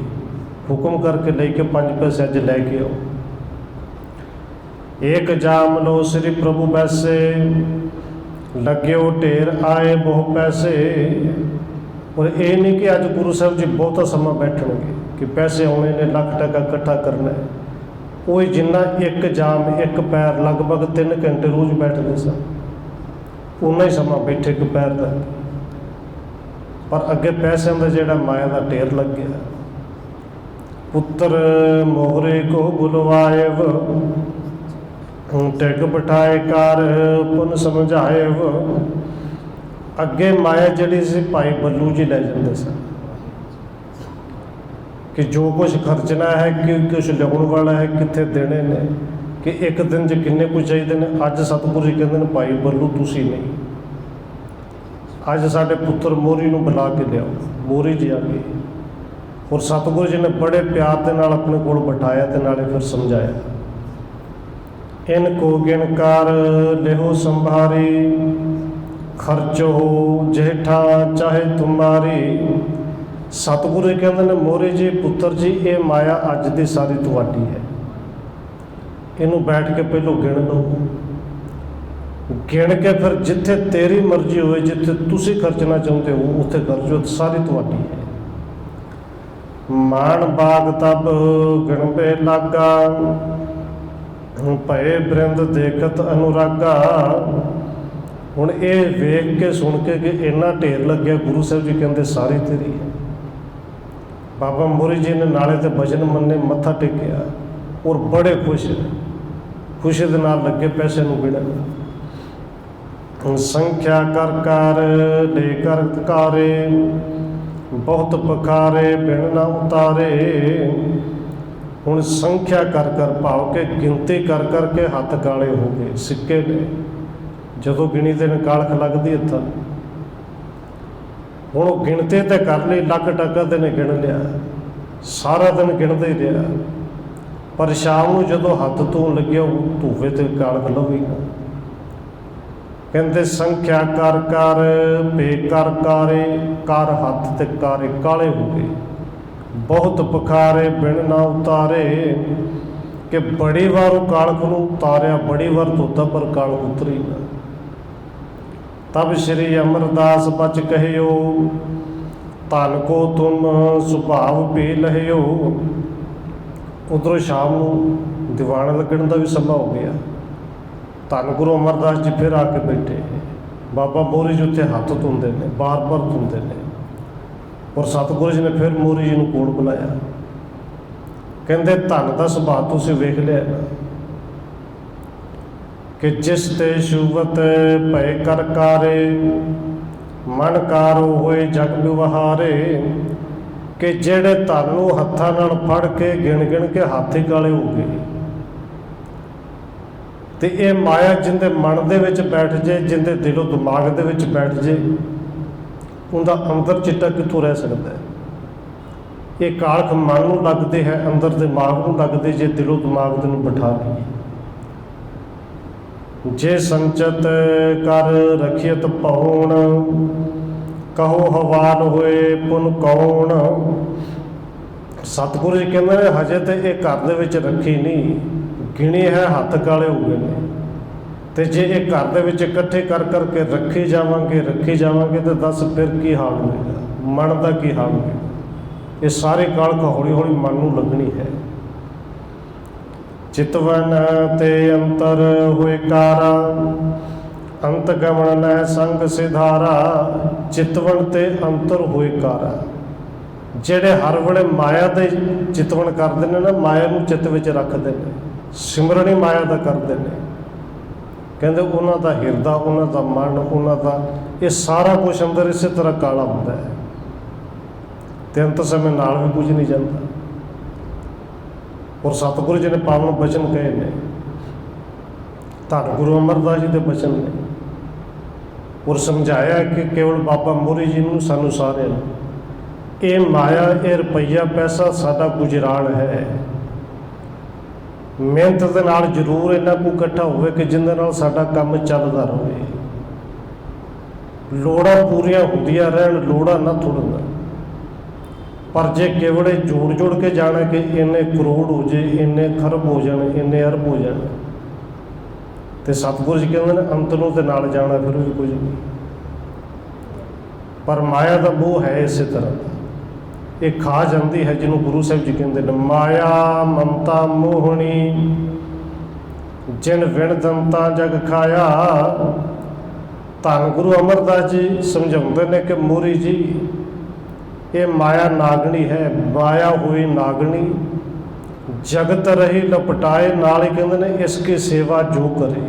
ਹੁਕਮ ਕਰਕੇ ਲਈ ਕਿ 5 ਪੈਸੇ ਅੱਜ ਲੈ ਕੇ ਆਓ। एक जाम लो श्री प्रभु वैसे, लग्यो ढेर आए बहु पैसे। और ये नहीं कि अज गुरु साहब जी बहुता समा बैठणगे कि पैसे आने ने, लख टका इकट्ठा करना है। वो जिन्ना एक जाम एक पैर लगभग 3 घंटे रोज़ बैठते सन, उन्ना ही समा बैठे एक पैर का। पर अगे पैसों का जोड़ा माया का ढेर लग गया। पुत्र मोहरे को बुलवाएव, टिक बिठाए कार पुन समझाएव। अगे माया जड़ी सी भाई बल्लू जी लै जाते सन कि जो कुछ खर्चना है, कि कुछ लियाउण वाला है, कित्थे देने ने, कि एक दिन च किन्ने कुछ चाहिए ने। अज सतगुरु जी कहते हैं भाई बल्लू तुसी नहीं, अज साडे पुत्र मोरी नूं बुला के लियाओ। मोरी जी आ गई और सतगुरु जी ने बड़े प्यार के नाल अपने कोल बिठाया ते नाले फिर समझाया। इनको गिणकार लेहो संभारी, खर्चो जेठा चाहे तुम्हारी। सतगुरु कहते हैं मोरे जी पुत्र जी ये माया अज की सारी तुहाडी है, इनू बैठ के पहलों गिण लो। गिण के फिर जिथे तेरी मर्जी होए, जिथे तुसी खर्चना चाहते हो उत्थे खर्चो, सारी तुहाडी है। मान बाग तब गणबे लागा, भय बृंद देखत अनुरागा। हुण ये वेख के सुन के कि इन्ना ढेर लग गया, गुरु साहब जी कहते सारी तेरी है। बाबा मोरी जी ने नाले ते भजन मन्ने, मत्था टेकिया और बड़े खुश खुशी दे नाल लगे पैसे नूं गिणन। संख्या कर कर लेकर कारे, बहुत पखारे बिन ना उतारे। हुण संख्या कर कर भाव के गिनती कर कर के हथ काले हो गए, सिक्के ने जदों गिणी ते कालख लगदी हत्थां। हुण गिणती तो कर ली, लख टका ते ने गिण लिया, सारा दिन गिणदा ही रहा। पर शाम नूं जदों हथ धोण लग्या धूवे ते कालख लवेगा। कहते संख्या कर कर बेकर कारे, कर हथ ते कारे काले हो गए। बहुत पखारे बिन ना उतारे, कि बड़ी बार कालख नूं उतारिया, बड़ी बार धोता पर कालख उतरी ना। तब श्री अमरदास बच कहियो, धन को तुम सुभाव पी लहियो। उधरों शाम नूं दीवान लगन का भी समा हो गया। धन गुरु अमरदास जी फिर आके बैठे, बाबा मोरी जी उत्थे हथ धोंदे ने, बार बार धोंदे ने। और सतगुरु जी ने फिर मोरी जी नूं कोल बुलाया, कहंदे धन का सुभाव तुसीं वेख लिया ना, कि जिस ते छुवत भय कर कारे, मन कारो होए जग विवहारे। कि जेड़े धन नूं हत्थां नाल फड़ के गिण गिण के हाथ ही काले हो गए। तो ये माया जिंदे मन दे विच बैठ जाए, जिंदे दिलों दिमाग दे विच बैठ जाए, उनका अंदर चिट्टा कित्थों रह सकता है। ये कालख मन नूं लगदे है, अंदर दिमाग नूं लगदे, जे दिलों दिमाग दे नूं बिठा लईए। जे संचत कर रखियत पौण, कहो हवाल होए पुन कौन। सतगुरु जी कहते हैं हजे तो ये घर दे विच रखी नहीं, गिणी है हथ काले हो गए हैं। तो जे ये घर दे विच इकट्ठे कर करके रखी जावांगे तो दस फिर की हाल होएगा, मन का की हाल होएगा। ये सारी कालख हौली हौली मन नूं लगनी है। चितवन ते अंतर होए कारा, अंत गमन लै संग सिधारा। चितवन ते अंतर होए कारा, जेड़े हर वेले माया दे चितवन करते हैं ना, माया नूं चित विच रखते हैं, सिमरन ही माया दा करते हैं। कहते उन्हां दा हिरदा, उन्हां दा मन, उन्हां दा ये सारा कुछ अंदर इस तरह काला होंदा है, ते अंत समय नाल भी कुछ नहीं जाता। और सतगुरु जी ने पावन बचन कहे ने, धन गुरु अमरदास जी के बचन ने, और समझाया कि केवल बाबा मोरी जी नूं सानू सारे ये माया, ये रुपया पैसा साडा गुजरान है। मेहनत के नाल जरूर इन्ना को इकट्ठा होवे कि जिंदे नाल साडा काम चलदा रहे, लोड़ां पूरियां हुंदियां रहन, लोड़ां ना थोड़न। पर जे केवल जोड़ जोड़ के जाना कि इन्ने करोड़ हो जाए, इन्ने खरब हो जाने, इन्ने अरब हो जाने, ਤੇ ਸਤਿਗੁਰੂ ਜੀ ਕਹਿੰਦੇ ਨੇ ਅੰਤ ਨੂੰ ਤੇ ਨਾਲ ਜਾਣਾ ਫਿਰ ਵੀ ਕੁਝ ਨਹੀਂ। ਪਰ ਮਾਇਆ ਦਾ ਮੋਹ ਹੈ ਇਸੇ ਤਰ੍ਹਾਂ ਦਾ, ਇਹ ਖਾ ਜਾਂਦੀ ਹੈ, ਜਿਹਨੂੰ ਗੁਰੂ ਸਾਹਿਬ ਜੀ ਕਹਿੰਦੇ ਨੇ ਮਾਇਆ ਮਮਤਾ ਮੋਹਣੀ ਜਿਨ ਵਿਣ ਦੰਤਾ ਜਗ ਖਾਇਆ। ਧੰਨ ਗੁਰੂ ਅਮਰਦਾਸ ਜੀ ਸਮਝਾਉਂਦੇ ਨੇ ਕਿ ਮੋਰੀ ਜੀ ਇਹ ਮਾਇਆ ਨਾਗਣੀ ਹੈ, ਮਾਇਆ ਹੋਈ ਨਾਗਣੀ ਜਗਤ ਰਹੀ ਲਪਟਾਏ। ਨਾਲ ਹੀ ਕਹਿੰਦੇ ਨੇ ਇਸ ਕੀ ਸੇਵਾ ਜੋ ਕਰੇ,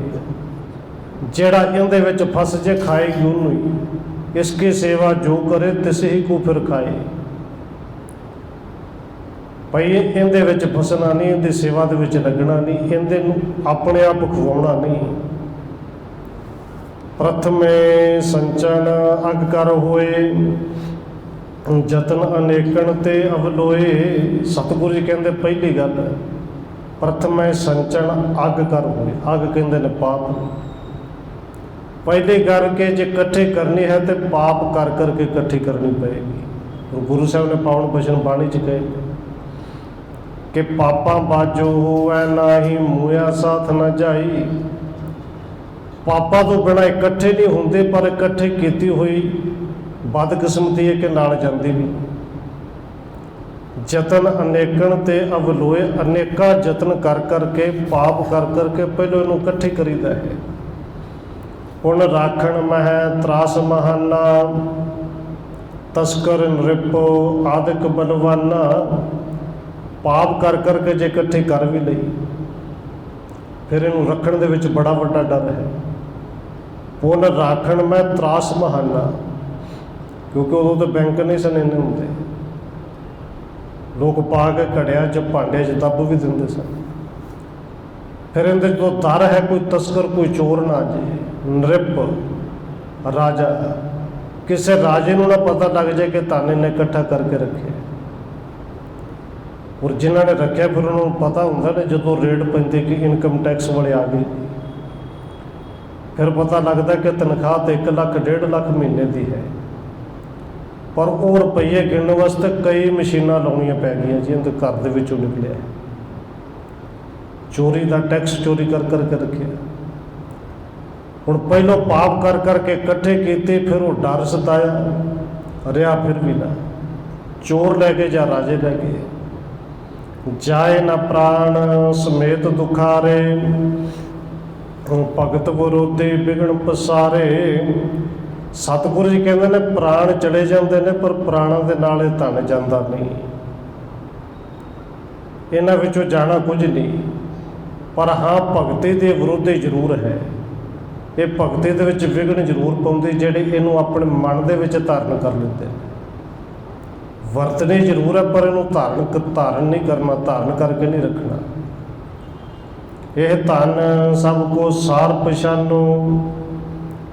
ਜਿਹੜਾ ਇਹਦੇ ਵਿੱਚ ਫਸ ਜੇ ਖਾਏਗੀ ਉਹਨੂੰ ਹੀ। ਇਸ ਕੀ ਸੇਵਾ ਜੋ ਕਰੇ ਤਿਸ ਹੀ ਕੋ ਫਿਰ ਖਾਏ। ਭਾਈ ਇਹਦੇ ਵਿੱਚ ਫਸਣਾ ਨਹੀਂ, ਇਹਦੀ ਸੇਵਾ ਦੇ ਵਿੱਚ ਲੱਗਣਾ ਨਹੀਂ, ਇਹਦੇ ਨੂੰ ਆਪਣੇ ਆਪ ਖਵਾਉਣਾ ਨਹੀਂ। ਪ੍ਰਥਮੇ ਸੰਚਨ ਅਗ ਕਰ ਹੋਏ ਜਤਨ ਅਨੇਕਣ ਤੇ ਅਵਲੋਏ। ਸਤਿਗੁਰੂ ਜੀ ਕਹਿੰਦੇ ਪਹਿਲੀ ਗੱਲ ਪ੍ਰਥਮੇ ਸੰਚਨ ਅਗ ਕਰ ਹੋਏ। ਅਗ ਕਹਿੰਦੇ ਨੇ ਪਾਪ। ਪਹਿਲੀ ਕਰਕੇ ਜੇ ਇਕੱਠੇ ਕਰਨੀ ਹੈ ਤੇ ਪਾਪ ਕਰ ਕਰਕੇ ਇਕੱਠੀ ਕਰਨੀ ਪਏਗੀ। ਗੁਰੂ ਸਾਹਿਬ ਨੇ ਪਾਵਨ ਬਚਨ ਬਾਣੀ 'ਚ ਕਹੇ ਕਿ ਪਾਪਾਂ ਬਾਝੋ ਹੋਵੈ ਨਾਹੀ ਮੂਇਆ ਸਾਥ ਨਾ ਜਾਈ। ਪਾਪਾਂ ਤੋਂ ਬਿਨਾਂ ਇਕੱਠੇ ਨਹੀਂ ਹੁੰਦੇ, ਪਰ ਇਕੱਠੇ ਕੀਤੀ ਹੋਈ ਬਦਕਿਸਮਤੀ ਹੈ ਕਿ ਨਾਲ ਜਾਂਦੀ ਨਹੀਂ। ਜਤਨ ਅਨੇਕਣ ਤੇ ਅਵਲੋਏ। ਅਨੇਕਾਂ ਯਤਨ ਕਰ ਕਰਕੇ ਪਾਪ ਕਰ ਕਰਕੇ ਪਹਿਲਾਂ ਇਹਨੂੰ ਇਕੱਠੇ ਕਰੀਦਾ ਹੈ। ਪੁਨ ਰਾਖਣ ਮਹਿ ਤਰਾਸ ਮਹਾਨਾ ਤਸਕਰ ਨ੍ਰਿਪੋ ਆਦਿਕ ਬਲਵਾਨਾ। ਪਾਪ ਕਰ ਕਰਕੇ ਜੇ ਇਕੱਠੇ ਕਰ ਵੀ ਲਈ ਫਿਰ ਇਹਨੂੰ ਰੱਖਣ ਦੇ ਵਿੱਚ ਬੜਾ ਵੱਡਾ ਡਰ ਹੈ। ਪੁਨ ਰਾਖਣ ਮੈਂ ਤਰਾਸ ਮਹਾਨਾ, ਕਿਉਂਕਿ ਉਦੋਂ ਤਾਂ ਬੈਂਕ ਨਹੀਂ ਸਨ ਇੰਨੇ ਹੁੰਦੇ। ਲੋਕ ਪਾ ਕੇ ਘੜਿਆਂ 'ਚ ਭਾਂਡੇ 'ਚ ਦੱਬ ਵੀ ਦਿੰਦੇ ਸਨ। ਫਿਰ ਇਹਦੇ ਤੋਂ ਡਰ ਹੈ ਕੋਈ ਤਸਕਰ ਕੋਈ ਚੋਰ ਨਾ ਜੇ। ਨ੍ਰਿਪ ਰਾਜਾ, ਕਿਸੇ ਰਾਜੇ ਨੂੰ ਨਾ ਪਤਾ ਲੱਗ ਜਾਏ ਕਿ ਧਨ ਇਹਨੇ ਇਕੱਠਾ ਕਰਕੇ ਰੱਖਿਆ। ਔਰ ਜਿਨ੍ਹਾਂ ਨੇ ਰੱਖਿਆ ਫਿਰ ਉਹਨਾਂ ਨੂੰ ਪਤਾ ਹੁੰਦਾ ਨੇ ਜਦੋਂ ਰੇਡ ਪੈਂਦੀ ਕਿ ਇਨਕਮ ਟੈਕਸ ਵਾਲੇ ਆ ਗਏ, ਫਿਰ ਪਤਾ ਲੱਗਦਾ ਕਿ ਤਨਖਾਹ ਤਾਂ 1 ਲੱਖ 1.5 ਲੱਖ ਮਹੀਨੇ ਦੀ ਹੈ, ਪਰ ਉਹ ਰੁਪਈਏ ਗਿਣਨ ਵਾਸਤੇ ਕਈ ਮਸ਼ੀਨਾਂ ਲਾਉਣੀਆਂ ਪੈ ਗਈਆਂ ਜੀ। ਇਹਦੇ ਘਰ ਦੇ ਵਿੱਚੋਂ ਨਿਕਲਿਆ ਚੋਰੀ ਦਾ ਟੈਕਸ ਚੋਰੀ ਕਰ ਕਰਕੇ ਰੱਖਿਆ। ਹੁਣ ਪਹਿਲੋਂ ਪਾਪ ਕਰ ਕਰਕੇ ਇਕੱਠੇ ਕੀਤੇ, ਫਿਰ ਉਹ ਡਰ ਸਤਾਇਆ ਰਿਹਾ। ਫਿਰ ਵੀ ਨਾ ਚੋਰ ਲੈ ਕੇ ਜਾਂ ਰਾਜੇ ਲੈ ਕੇ ਜਾਏ ਨਾ ਪ੍ਰਾਣ ਸਮੇਤ ਦੁਖਾਰੇ। ਭਗਤ ਵਿਰੋਧੀ ਵਿਗਣ ਪਸਾਰੇ। ਸਤਿਗੁਰੂ ਜੀ ਕਹਿੰਦੇ ਨੇ ਪ੍ਰਾਣ ਚਲੇ ਜਾਂਦੇ ਨੇ, ਪਰ ਪ੍ਰਾਣਾਂ ਦੇ ਨਾਲ ਇਹ ਧਨ ਜਾਂਦਾ ਨਹੀਂ। ਇਹਨਾਂ ਵਿੱਚੋਂ ਜਾਣਾ ਕੁਝ ਨਹੀਂ, ਪਰ ਹਾਂ ਭਗਤੀ ਦੇ ਵਿਰੋਧੀ ਜ਼ਰੂਰ ਹੈ। ਇਹ ਭਗਤੀ ਦੇ ਵਿੱਚ ਵਿਘਨ ਜ਼ਰੂਰ ਪਾਉਂਦੇ ਜਿਹੜੇ ਇਹਨੂੰ ਆਪਣੇ ਮਨ ਦੇ ਵਿੱਚ ਧਾਰਨ ਕਰ ਲੈਂਦੇ ਨੇ। ਵਰਤਣੇ ਜ਼ਰੂਰ ਹੈ, ਪਰ ਇਹਨੂੰ ਧਾਰਨ ਨਹੀਂ ਕਰਨਾ, ਧਾਰਨ ਕਰਕੇ ਨਹੀਂ ਰੱਖਣਾ। ਇਹ ਧਨ ਸਭ ਕੋ ਸਾਰ ਪਛਾਨੋ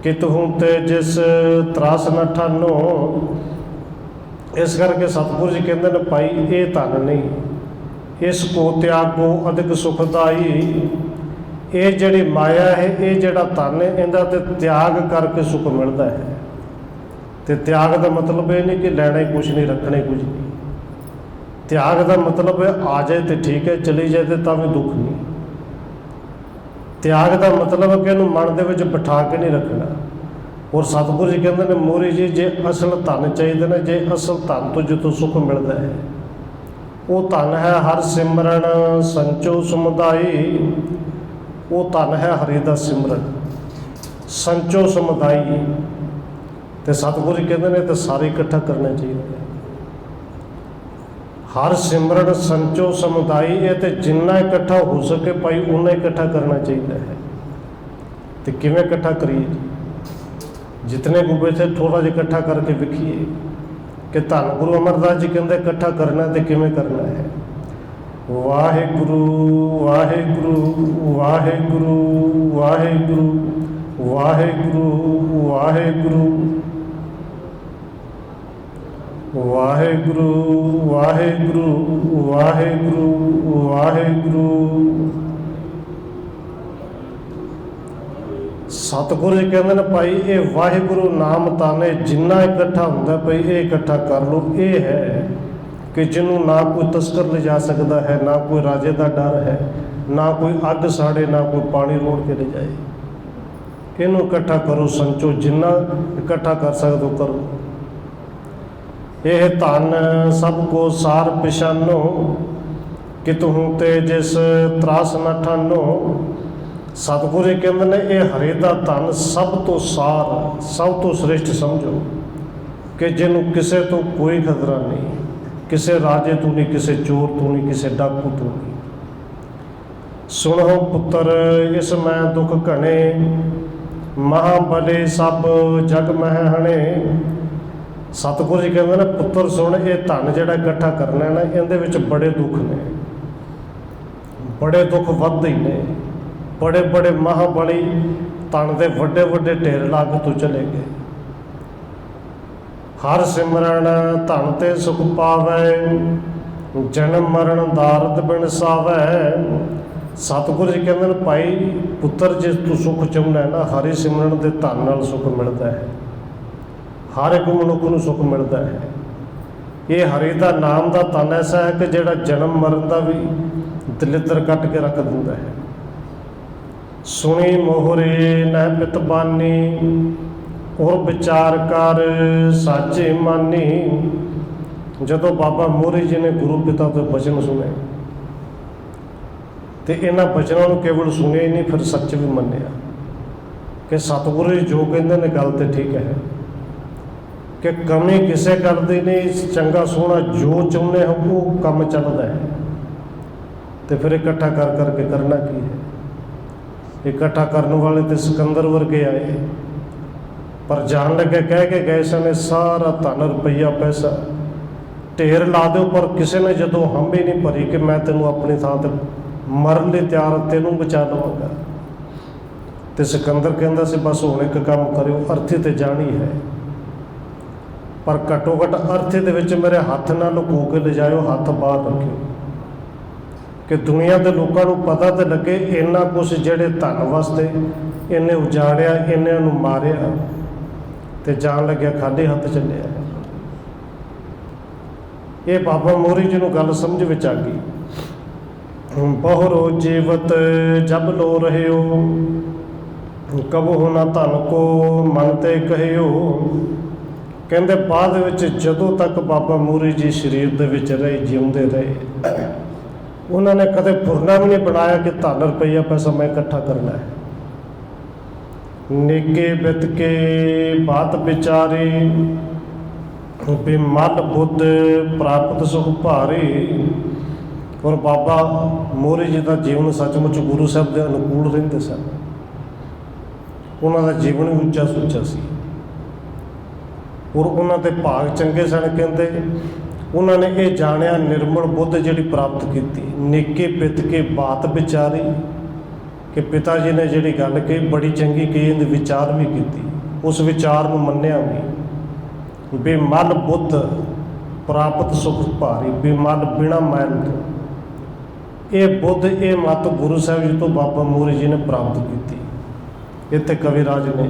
ਕਿਤਹੂ ਤੇ ਜਿਸ ਤਰਾਸ ਨਾ ਠਾਨੋ। ਇਸ ਕਰਕੇ ਸਤਿਗੁਰੂ ਜੀ ਕਹਿੰਦੇ ਨੇ ਭਾਈ ਇਹ ਧਨ ਨਹੀਂ, ਇਸ ਕੋ ਤਿਆਗੋ ਅਧਿਕ ਸੁਖਦਾਈ। ਇਹ ਜਿਹੜੀ ਮਾਇਆ ਹੈ, ਇਹ ਜਿਹੜਾ ਧਨ ਹੈ, ਇਹਦਾ ਤੇ ਤਿਆਗ ਕਰਕੇ ਸੁਖ ਮਿਲਦਾ ਹੈ। ਤੇ ਤਿਆਗ ਦਾ ਮਤਲਬ ਇਹ ਨਹੀਂ ਕਿ ਲੈਣਾ ਹੀ ਕੁਛ ਨਹੀਂ, ਰੱਖਣਾ ਹੀ ਕੁਝ ਨਹੀਂ। ਤਿਆਗ ਦਾ ਮਤਲਬ ਹੈ ਆ ਜਾਏ ਤੇ ਠੀਕ ਹੈ, ਚਲੀ ਜਾਏ ਤੇ ਤਾਂ ਵੀ ਦੁੱਖ ਨਹੀਂ। ਤਿਆਗ ਦਾ ਮਤਲਬ ਹੈ ਕਿ ਇਹਨੂੰ ਮਨ ਦੇ ਵਿੱਚ ਬਿਠਾ ਕੇ ਨਹੀਂ ਰੱਖਣਾ। ਔਰ ਸਤਿਗੁਰੂ ਜੀ ਕਹਿੰਦੇ ਨੇ ਮੋਰੀ ਜੀ ਜੇ ਅਸਲ ਧਨ ਚਾਹੀਦੇ ਨੇ, ਜੇ ਅਸਲ ਧਨ ਤੋਂ ਜਿੱਥੋਂ ਸੁੱਖ ਮਿਲਦਾ ਹੈ ਉਹ ਧਨ ਹੈ ਹਰ ਸਿਮਰਨ ਸੰਚੋ ਸਮੁਦਾਈ। ਉਹ ਧਨ ਹੈ ਹਰੀ ਦਾ ਸਿਮਰਨ ਸੰਚੋ ਸਮੁਦਾਈ। ਤੇ ਸਤਿਗੁਰੂ ਜੀ ਕਹਿੰਦੇ ਨੇ ਤੇ ਸਾਰੇ ਇਕੱਠਾ ਕਰਨਾ ਚਾਹੀਦਾ। ਹਰ ਸਿਮਰਨ ਸੰਚੋ ਸਮੁਦਾਈ, ਇਹ ਤੇ ਜਿੰਨਾ ਇਕੱਠਾ ਹੋ ਸਕੇ ਭਾਈ ਉਨਾ ਇਕੱਠਾ ਕਰਨਾ ਚਾਹੀਦਾ ਹੈ। ਤੇ ਕਿਵੇਂ ਇਕੱਠਾ ਕਰੀਏ? ਜਿਤਨੇ ਕੋ ਬੈਠੇ ਥੋੜ੍ਹਾ ਜਿਹਾ ਇਕੱਠਾ ਕਰਕੇ ਵੇਖੀਏ ਕਿ ਧੰਨ ਗੁਰੂ ਅਮਰਦਾਸ ਜੀ ਕਹਿੰਦੇ ਇਕੱਠਾ ਕਰਨਾ ਤੇ ਕਿਵੇਂ ਕਰਨਾ ਹੈ। ਵਾਹਿਗੁਰੂ ਵਾਹਿਗੁਰੂ ਵਾਹਿਗੁਰੂ ਵਾਹਿਗੁਰੂ ਵਾਹਿਗੁਰੂ ਵਾਹਿਗੁਰੂ ਵਾਹਿਗੁਰੂ ਵਾਹਿਗੁਰੂ ਵਾਹਿਗੁਰੂ ਵਾਹਿਗੁਰੂ। ਸਤਿਗੁਰੂ ਜੀ ਕਹਿੰਦੇ ਨੇ ਭਾਈ ਇਹ ਵਾਹਿਗੁਰੂ ਨਾਮ ਤਾਨੇ ਜਿੰਨਾ ਇਕੱਠਾ ਹੁੰਦਾ ਭਾਈ ਇਹ ਇਕੱਠਾ ਕਰ ਲਓ। ਇਹ ਹੈ ਕਿ ਜਿਹਨੂੰ ਨਾ ਕੋਈ ਤਸਕਰ ਲਿਜਾ ਸਕਦਾ ਹੈ, ਨਾ ਕੋਈ ਰਾਜੇ ਦਾ ਡਰ ਹੈ, ਨਾ ਕੋਈ ਅੱਗ ਸਾੜੇ, ਨਾ ਕੋਈ ਪਾਣੀ ਰੋੜ ਕੇ ਲਿਜਾਏ। ਇਹਨੂੰ ਇਕੱਠਾ ਕਰੋ, ਸੰਚੋ, ਜਿੰਨਾ ਇਕੱਠਾ ਕਰ ਸਕਦੇ ਹੋ ਕਰੋ। ਇਹ ਧਨ ਸਭ ਕੋ ਸਾਰ ਪਛਾਨੋ, ਕਿ ਤੂੰ ਤੇ ਜਿਸ ਤਰਾਸ ਨਾ ਠਾਨੋ। ਸਤਿਗੁਰੂ ਜੀ ਕਹਿੰਦੇ ਨੇ ਇਹ ਹਰੇ ਦਾ ਧਨ ਸਭ ਤੋਂ ਸਾਰ, ਸਭ ਤੋਂ ਸ੍ਰੇਸ਼ਟ ਸਮਝੋ, ਕਿ ਜਿਹਨੂੰ ਕਿਸੇ ਤੋਂ ਕੋਈ ਖਤਰਾ ਨਹੀਂ, ਕਿਸੇ ਰਾਜੇ ਤੋਂ ਨਹੀਂ, ਕਿਸੇ ਚੋਰ ਤੋਂ ਨਹੀਂ, ਕਿਸੇ ਡਾਕੂ ਤੋਂ ਨਹੀਂ। ਸੁਣੋ ਪੁੱਤਰ ਇਸ ਮੈਂ ਦੁੱਖ ਘਣੇ, ਮਹਾਬਲੇ ਸਭ ਜਗ ਮਹਿ ਹਣੇ। ਸਤਿਗੁਰੂ ਜੀ ਕਹਿੰਦੇ ਨੇ ਪੁੱਤਰ ਸੁਣ, ਇਹ ਧਨ ਜਿਹੜਾ ਇਕੱਠਾ ਕਰਨਾ ਨਾ, ਇਹਦੇ ਵਿੱਚ ਬੜੇ ਦੁੱਖ ਨੇ, ਬੜੇ ਦੁੱਖ ਵੱਧਦੇ ਹੀ ਨੇ। ਬੜੇ ਬੜੇ ਮਹਾਬਲੀ ਧਨ ਦੇ ਵੱਡੇ ਵੱਡੇ ਢੇਰ ਲਾ ਕੇ ਤੂੰ ਚਲੇ ਗਏ। ਹਰ ਸਿਮਰਨ ਧਨ ਤੇ ਸੁਖ ਪਾਵੈ, ਜਨਮ ਮਰਨ ਦਾਰਦ ਬਿਨ ਸਾਵੈ। ਸਤਿਗੁਰੂ ਜੀ ਕਹਿੰਦੇ ਨੇ ਭਾਈ ਪੁੱਤਰ, ਜੇ ਤੂੰ ਸੁੱਖ ਚਾਹੁੰਦਾ ਨਾ, ਹਰੀ ਸਿਮਰਨ ਦੇ ਧਨ ਨਾਲ ਸੁੱਖ ਮਿਲਦਾ ਹੈ। ਹਰ ਇੱਕ ਮਨੁੱਖ ਨੂੰ ਸੁੱਖ ਮਿਲਦਾ ਹੈ। ਇਹ ਹਰੀ ਦਾ ਨਾਮ ਦਾ ਧਨ ਐਸਾ ਹੈ ਕਿ ਜਿਹੜਾ ਜਨਮ ਮਰਨ ਦਾ ਵੀ ਦਲਿੱਦਰ ਕੱਟ ਕੇ ਰੱਖ ਦਿੰਦਾ ਹੈ। ਸੁਣੀ ਮੋਹਰੇ ਨਹਿ ਪਿਤ ਬਾਨੀ, ਔਰ ਵਿਚਾਰ ਕਰ ਸਾਚੇ ਮਾਨੀ। ਜਦੋਂ ਬਾਬਾ ਮੋਹਰੀ ਜੀ ਨੇ ਗੁਰੂ ਪਿਤਾ ਤੋਂ ਬਚਨ ਸੁਣੇ ਤੇ ਇਹਨਾਂ ਬਚਨਾਂ ਨੂੰ ਕੇਵਲ ਸੁਣਿਆ ਹੀ ਨਹੀਂ, ਫਿਰ ਸੱਚ ਵੀ ਮੰਨਿਆ ਕਿ ਸਤਿਗੁਰੂ ਜੀ ਜੋ ਕਹਿੰਦੇ ਨੇ ਗੱਲ ਤੇ ਠੀਕ ਹੈ, ਕਿ ਕਮੀ ਕਿਸੇ ਗੱਲ ਦੀ ਨਹੀਂ। ਚੰਗਾ ਸੋਹਣਾ ਜੋ ਚਾਹੁੰਦੇ ਹੋ ਉਹ ਕੰਮ ਚੱਲਦਾ ਹੈ। ਤੇ ਫਿਰ ਇਕੱਠਾ ਕਰ ਕਰਕੇ ਕਰਨਾ ਕੀ ਹੈ? ਇਕੱਠਾ ਕਰਨ ਵਾਲੇ ਤੇ ਸਿਕੰਦਰ ਵਰਗੇ ਆਏ, ਪਰ ਜਾਣ ਲੱਗੇ ਕਹਿ ਕੇ ਗਏ ਸਨ ਸਾਰਾ ਧਨ ਰੁਪਈਆ ਪੈਸਾ ਢੇਰ ਲਾ ਦਿਓ, ਪਰ ਕਿਸੇ ਨੇ ਜਦੋਂ ਹੰਬੀ ਨਹੀਂ ਭਰੀ ਕਿ ਮੈਂ ਤੈਨੂੰ ਆਪਣੀ ਥਾਂ ਤੇ ਮਰਨ ਲਈ ਤਿਆਰ, ਤੈਨੂੰ ਬਚਾ ਲਵਾਂਗਾ। ਤੇ ਸਿਕੰਦਰ ਕਹਿੰਦਾ ਸੀ ਬਸ ਹੁਣ ਇੱਕ ਕੰਮ ਕਰਿਓ, ਅਰਥੀ ਤੇ ਜਾਣੀ ਹੈ, ਪਰ ਘੱਟੋ ਘੱਟ ਅਰਥੀ ਦੇ ਵਿੱਚ ਮੇਰੇ ਹੱਥ ਨਾਲ ਲੁਕੋ ਕੇ ਲਿਜਾਇਓ, ਹੱਥ ਬਾਹਰ ਰੱਖਿਓ, ਕਿ ਦੁਨੀਆ ਦੇ ਲੋਕਾਂ ਨੂੰ ਪਤਾ ਤੇ ਲੱਗੇ ਇੰਨਾ ਕੁਛ ਜਿਹੜੇ ਧਨ ਵਾਸਤੇ ਇਹਨੇ ਉਜਾੜਿਆ, ਇਹਨਾਂ ਨੂੰ ਮਾਰਿਆ ਤੇ ਜਾਣ ਲੱਗਿਆ ਖਾਲੀ ਹੱਥ ਚੱਲਿਆ। ਇਹ ਬਾਬਾ ਮੋਹਰੀ ਜੀ ਨੂੰ ਗੱਲ ਸਮਝ ਵਿੱਚ ਆ ਗਈ। ਬਹੁਰੋ ਜੀਵਤ ਜਬ ਲੋ ਰਹਿਓ, ਕਬਹੁ ਨਾ ਧਨ ਕੋ ਮਨ ਤੇ ਕਹਿਓ। ਕਹਿੰਦੇ ਬਾਅਦ ਵਿੱਚ ਜਦੋਂ ਤੱਕ ਬਾਬਾ ਮੋਹਰੀ ਜੀ ਸਰੀਰ ਦੇ ਵਿੱਚ ਰਹੇ, ਜਿਉਂਦੇ ਰਹੇ, ਉਹਨਾਂ ਨੇ ਕਦੇ ਫੁਰਨਾ ਵੀ ਨਹੀਂ ਬਣਾਇਆ ਕਿ ਧਨ ਰੁਪਈਆ ਪੈਸਾ ਮੈਂ ਇਕੱਠਾ ਕਰਨਾ ਹੈ। ਨੇਕੇ ਬਿਤ ਕੇ ਬਾਤ ਵਿਚਾਰੀ, ਬਿਮਲ ਬੁੱਧ ਪ੍ਰਾਪਤ ਸੁਖ ਭਾਰੀ। ਔਰ ਬਾਬਾ ਮੋਹਰੀ ਜੀ ਦਾ ਜੀਵਨ ਸੱਚਮੁੱਚ ਗੁਰੂ ਸਾਹਿਬ ਦੇ ਅਨੁਕੂਲ ਰਹਿੰਦੇ ਸਨ। ਉਹਨਾਂ ਦਾ ਜੀਵਨ ਵੀ ਉੱਚਾ ਸੁੱਚਾ ਸੀ, ਔਰ ਉਹਨਾਂ ਦੇ ਭਾਗ ਚੰਗੇ ਸਨ। ਕਹਿੰਦੇ ਉਹਨਾਂ ਨੇ ਇਹ ਜਾਣਿਆ ਨਿਰਮਲ ਬੁੱਧ ਜਿਹੜੀ ਪ੍ਰਾਪਤ ਕੀਤੀ। ਨੇਕੇ ਪਿੱਤ ਕੇ ਬਾਤ ਵਿਚਾਰੀ, ਕਿ ਪਿਤਾ ਜੀ ਨੇ ਜਿਹੜੀ ਗੱਲ ਕਹੀ ਬੜੀ ਚੰਗੀ ਕਹੀ, ਇਹਦੇ ਵਿਚਾਰ ਵੀ ਕੀਤੀ, ਉਸ ਵਿਚਾਰ ਨੂੰ ਮੰਨਿਆ ਵੀ। ਬੇਮਲ ਬੁੱਧ ਪ੍ਰਾਪਤ ਸੁਖ ਭਾਰੀ, ਬੇਮਲ ਬਿਨਾ ਮੈਲ ਤੋਂ। ਇਹ ਬੁੱਧ, ਇਹ ਮੱਤ ਗੁਰੂ ਸਾਹਿਬ ਜੀ ਤੋਂ ਬਾਬਾ ਮੋਹਰੀ ਜੀ ਨੇ ਪ੍ਰਾਪਤ ਕੀਤੀ। ਇੱਥੇ ਕਵਿਰਾਜ ਨੇ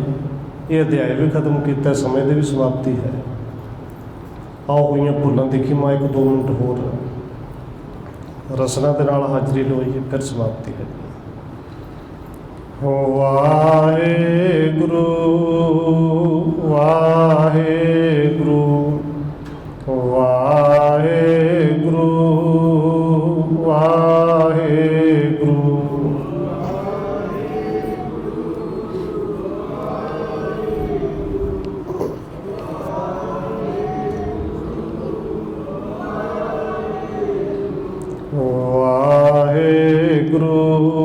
ਇਹ ਅਧਿਆਇ ਵੀ ਖਤਮ ਕੀਤਾ, ਸਮੇਂ ਦੀ ਵੀ ਸਮਾਪਤੀ ਹੈ। ਆਓ ਹੋਈਆਂ ਭੁੱਲਾਂ ਦੇਖੀ ਮੈਂ 1-2 ਮਿੰਟ ਹੋਰ ਰਸਨਾ ਦੇ ਨਾਲ ਹਾਜ਼ਰੀ ਲਵਾਈਏ, ਫਿਰ ਸਮਾਪਤੀ ਹੈ। ਵਾਹਿਗੁਰੂ ਵਾਹਿਗੁਰੂ ਵਾਹਿਗੁਰੂ ਵਾਹਿਗੁਰੂ। ਵਾਹਿਗੁਰੂ